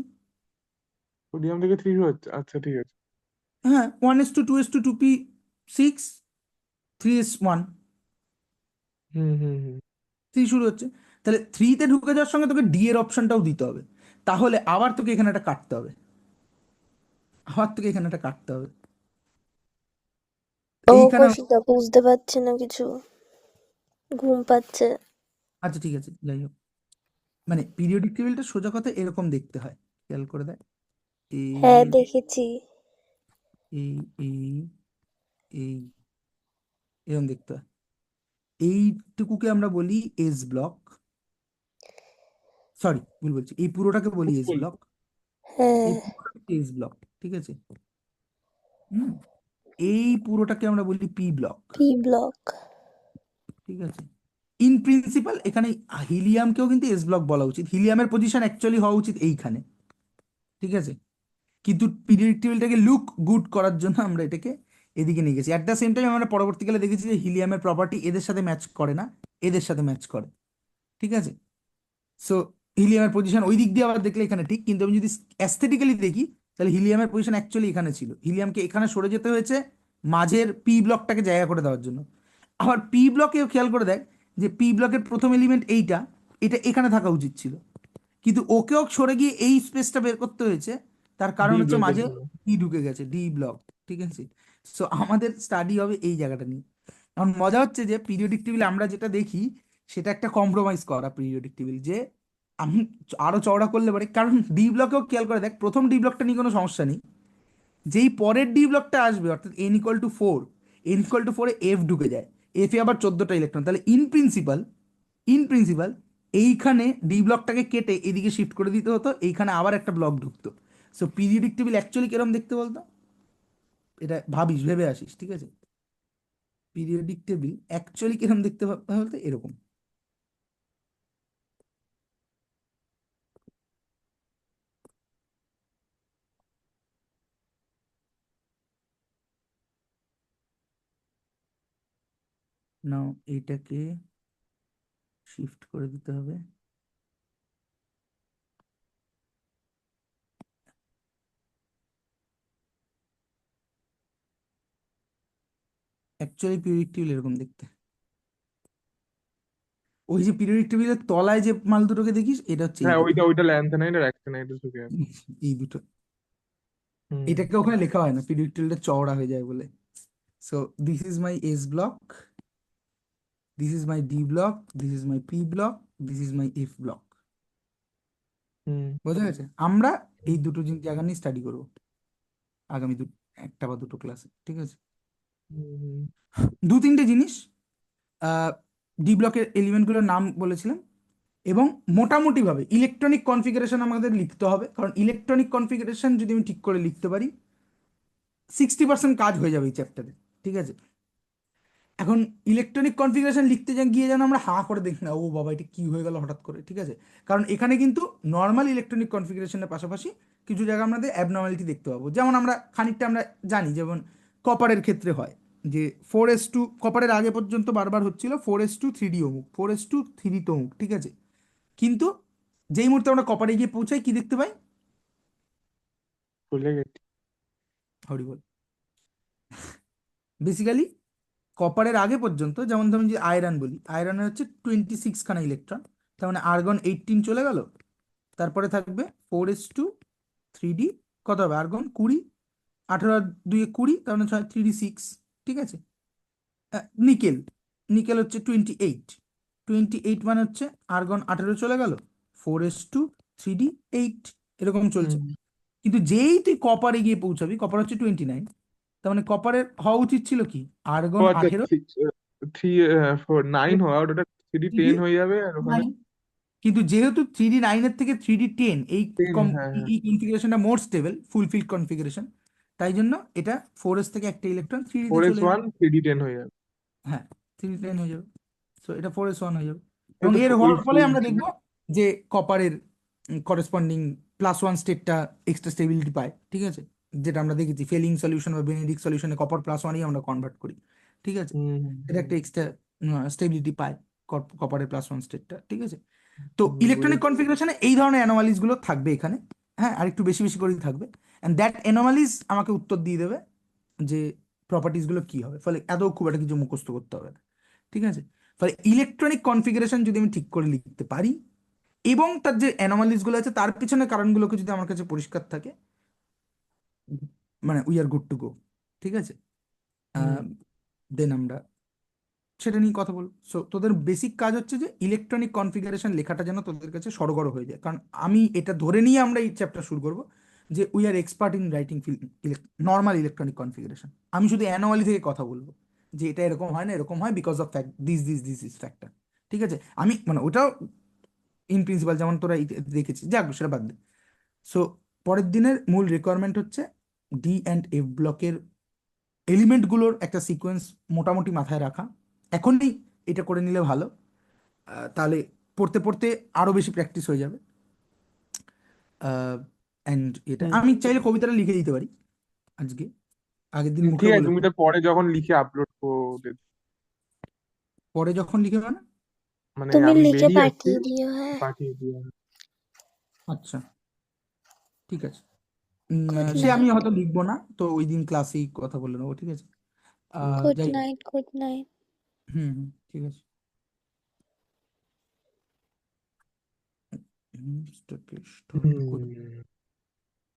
সোডিয়াম থেকে থ্রি শুরু হচ্ছে, আচ্ছা ঠিক আছে। হ্যাঁ, 1:2:2p6, 3:1, হুম। 3 শুরু হচ্ছে। তাহলে 3-তে ঢুকে যাওয়ার সঙ্গে তোকে ডি এর অপশনটাও দিতে হবে, তাহলে আবার তোকে এখানে একটা কাটতে হবে, আবার তোকে এখানে একটা কাটতে হবে ও এইখানে। কৌশিকদা, বুঝতে পারছি না কিছু, ঘুম পাচ্ছে। আচ্ছা ঠিক আছে, যাই হোক, মানে পিরিয়ডিক টেবিলটা সোজা কথা এরকম দেখতে হয়, খেয়াল করে দেয়। এ হ্যাঁ, দেখেছি। এই এই এই এরকম দেখতে হয়। এইটুকুকে আমরা বলি এস ব্লক, সরি ভুল বলছি, এই পুরোটাকে বলি এস ফুল। ব্লক, হ্যাঁ, এই পুরোটাকে এস ব্লক, ঠিক আছে। হুম, এই পুরোটাকে আমরা বলি পি ব্লক, পি ব্লক। ঠিক আছে। ইন প্রিন্সিপাল এখানে হিলিয়ামকেও কিন্তু এস ব্লক বলা উচিত, হিলিয়ামের পজিশন অ্যাকচুয়ালি হওয়া উচিত এইখানে, ঠিক আছে। কিন্তু পিরিয়ডিক টেবিলটাকে লুক গুড করার জন্য আমরা এটাকে এদিকে নিয়ে গেছি। অ্যাট দ্য সেম টাইম আমরা পরবর্তীকালে দেখেছি যে হিলিয়ামের প্রপার্টি এদের সাথে ম্যাচ করে না, এদের সাথে ম্যাচ করে, ঠিক আছে। সো হিলিয়ামের পজিশন ওই দিক দিয়ে আবার দেখলে এখানে ঠিক, কিন্তু আমি যদি অ্যাস্থেটিক্যালি দেখি তাহলে হিলিয়ামের পজিশন অ্যাকচুয়ালি এখানে ছিল, হিলিয়ামকে এখানে সরে যেতে হয়েছে মাঝের পি ব্লকটাকে জায়গা করে দেওয়ার জন্য। আবার পি ব্লকেও খেয়াল করে দেখ যে পি ব্লকের প্রথম এলিমেন্ট এইটা, এটা এখানে থাকা উচিত ছিল, কিন্তু ওকেও সরে গিয়ে এই স্পেসটা বের করতে হয়েছে, তার কারণ ডি হচ্ছে ব্লকের মাঝে জন্য। ডি ঢুকে গেছে, ডি ব্লক, ঠিক আছে। সো আমাদের স্টাডি হবে এই জায়গাটা নিয়ে। এখন মজা হচ্ছে যে পিরিয়ডিক টেবিল আমরা যেটা দেখি সেটা একটা কম্প্রোমাইজ করা পিরিয়ডিক টেবিল, যে আমি আরো চওড়া করলে পারি, কারণ ডি ব্লকেও খেয়াল করে দেখ প্রথম ডি ব্লকটা নিয়ে কোনো সমস্যা নেই, যেই পরের ডি ব্লকটা আসবে অর্থাৎ n=4, n=4 এ এফ ঢুকে যায়, এফ এ আবার 14টা ইলেকট্রন, তাহলে ইন প্রিন্সিপাল এইখানে ডি ব্লকটাকে কেটে এদিকে শিফট করে দিতে হতো, এইখানে আবার একটা ব্লক ঢুকতো। সো পিরিয়ডিক টেবিল অ্যাকচুয়ালি কিরকম দেখতে বলতো, এটা ভাবিস, ভেবে আসিস, ঠিক আছে। পিরিয়ডিক টেবিল অ্যাকচুয়ালি কিরকম দেখতে বলতে এরকম। নাও এইটাকে শিফট করে দিতে হবে, অ্যাকচুয়ালি পিরিয়ডিক টেবিল এরকম দেখতে। ওই যে পিরিয়ডিক টেবিলের তলায় যে মাল দুটোকে দেখিস এটা হচ্ছে এই হ্যাঁ, দুটো, ওইটা ওইটা ল্যান্থেনাইট আর অ্যাক্টিনাইট ঢুকে আছে। এই দুটো। হুম এটাকে ওখানে লেখা হয় না, পিরিয়ডিক টেবিলটা চওড়া হয়ে যায় বলে। So this is my S block, this is my D block, this is my P block, this is my F block. হুম বোঝা গেছে? আমরা এই দুটো জায়গা নিয়ে স্টাডি করবো আগামী একটা বা দুটো ক্লাসে, ঠিক আছে। হুম দু তিনটে জিনিস ডি ব্লকের এলিমেন্টগুলোর নাম বলেছিলাম, এবং মোটামুটিভাবে ইলেকট্রনিক কনফিগারেশন আমাদের লিখতে হবে, কারণ ইলেকট্রনিক কনফিগারেশন যদি আমি ঠিক করে লিখতে পারি 60% কাজ হয়ে যাবে এই চ্যাপ্টারে, ঠিক আছে। এখন ইলেকট্রনিক কনফিগারেশন লিখতে গিয়ে যেন আমরা হাঁ করে দেখি না, ও বাবা এটা কি হয়ে গেল হঠাৎ করে, ঠিক আছে। কারণ এখানে কিন্তু নর্মাল ইলেকট্রনিক কনফিগারেশনের পাশাপাশি কিছু জায়গায় আমাদের অ্যাবনর্মালিটি দেখতে পাবো, যেমন আমরা খানিকটা আমরা জানি, যেমন কপারের ক্ষেত্রে হয় যে 4s2, কপারের আগে পর্যন্ত বারবার হচ্ছিল 4s2 3d অমুক, 4s2 3d তমুক, ঠিক আছে। কিন্তু যেই মুহূর্তে আমরা কপারে গিয়ে পৌঁছাই কি দেখতে পাই, ভুলে গেছি। হরিবল। বেসিক্যালি কপারের আগে পর্যন্ত, যেমন ধরুন যে আয়রন বলি, আয়রনের হচ্ছে 26খানা ইলেকট্রন, তার মানে আর্গন 18 চলে গেল, তারপরে থাকবে 4s2 3d, কত হবে আর্গন 20, 18 আর 2 20, তার মানে 3d6, ঠিক আছে। নিকেল, নিকেল হচ্ছে 28, 28 মানে হচ্ছে আর্গন 18 চলে গেল, 4s2 3d8, এরকম চলছে। হুম কিন্তু যেই তুই কপারে গিয়ে পৌঁছাবি, কপার হচ্ছে 29, তার মানে কপারের হওয়া উচিত ছিল কি ও আর্গন আচ্ছা, 18, 9 হওয়া ওটা 3D10 হয়ে যাবে, আর ওখানে 9, কিন্তু যেহেতু 3d9 এর থেকে 3d10 এই 10। হ্যাঁ হ্যাঁ, এই কনফিগারেশনটা মোর স্টেবল ফুলফিল কনফিগারেশন, তাই জন্য এটা 4s থেকে একটা ইলেকট্রন 3d তে চলে যাবে, 4s1 3D10 হয়ে যাবে। হ্যাঁ 3d10 হয়ে যাবে, সো এটা 4s1 হয়ে যাবে। এই এবং তো এর ওই হওয়ার ফলে ফুল। আমরা দেখব যে কপারের করেসপন্ডিং +1 স্টেটটা এক্সট্রা স্টেবিলিটি পায়, ঠিক আছে, যেটা আমরা দেখেছি ফেলিং সলিউশন বা বেনেডিক্ট সলিউশনে কপার +1ই আমরা কনভার্ট করি, ঠিক আছে। হুম এটা একটা এক্সট্রা স্টেবিলিটি পায় কপারের +1 স্টেটটা, ঠিক আছে। তো ইলেকট্রনিক বুঝেছি। কনফিগারেশনে এই ধরনের অ্যানোমালিজ গুলো থাকবে এখানে, হ্যাঁ, আর একটু বেশি বেশি করেই থাকবে, অ্যান্ড দ্যাট অ্যানোমালিজ আমাকে উত্তর দিয়ে দেবে যে প্রপার্টিস গুলো কি হবে, ফলে এত খুব একটা কিছু মুখস্থ করতে হবে না, ঠিক আছে। ফলে ইলেকট্রনিক কনফিগারেশন যদি আমি ঠিক করে লিখতে পারি এবং তার যে অ্যানোমালিজ গুলো আছে তার পিছনে কারণগুলোকে যদি আমার কাছে পরিষ্কার থাকে, মানে we are good to go, ঠিক আছে। হুম দেন আমরা সেটা নিয়ে কথা বলবো। সো তোদের বেসিক কাজ হচ্ছে যে ইলেকট্রনিক কনফিগারেশন লেখাটা যেন তোদের কাছে সড়গড় হয়ে যায়, কারণ আমি এটা ধরে নিয়ে আমরা এই চ্যাপ্টার শুরু করব, যে we are expert in writing normal electronic configuration. আমি শুধু অ্যানোমালি থেকে কথা বলবো যে এটা এরকম হয় না, এরকম হয় because of fact this is factor. ঠিক আছে, আমি মানে ওটাও ইন প্রিন্সিপাল যেমন তোরা দেখেছিস, যাক সেটা বাদ দে। সো পরের দিনের মূল রিকোয়ারমেন্ট হচ্ছে ডি অ্যান্ড এফ ব্লকের এলিমেন্টগুলোর একটা সিকোয়েন্স মোটামুটি মাথায় রাখা। এখনই এটা করে নিলে ভালো, তাহলে পড়তে পড়তে আরো বেশি প্র্যাকটিস হয়ে যাবে। অ্যান্ড এটা হুম। আমি চাইলে কবিতাটা লিখে দিতে পারি আজকে, আগের দিন মুখে ঠিক আছে, বলে তুমি দেবো। তো পরে যখন লিখে আপলোড করে, পরে যখন লিখে মানে? মানে তুমি আমি লিখে বেরিয়ে যাচ্ছি, পাঠিয়ে দিও, হ্যাঁ। পাঠিয়ে দিও। আচ্ছা ঠিক আছে। গুড সে আমি নাইট। হয়তো লিখবো না, তো ওই দিন ক্লাসেই কথা বলে নেবো, ঠিক আছে। গুড যাই হোক। Night, good night. হুম হুম, ঠিক আছে। হুম, হুম।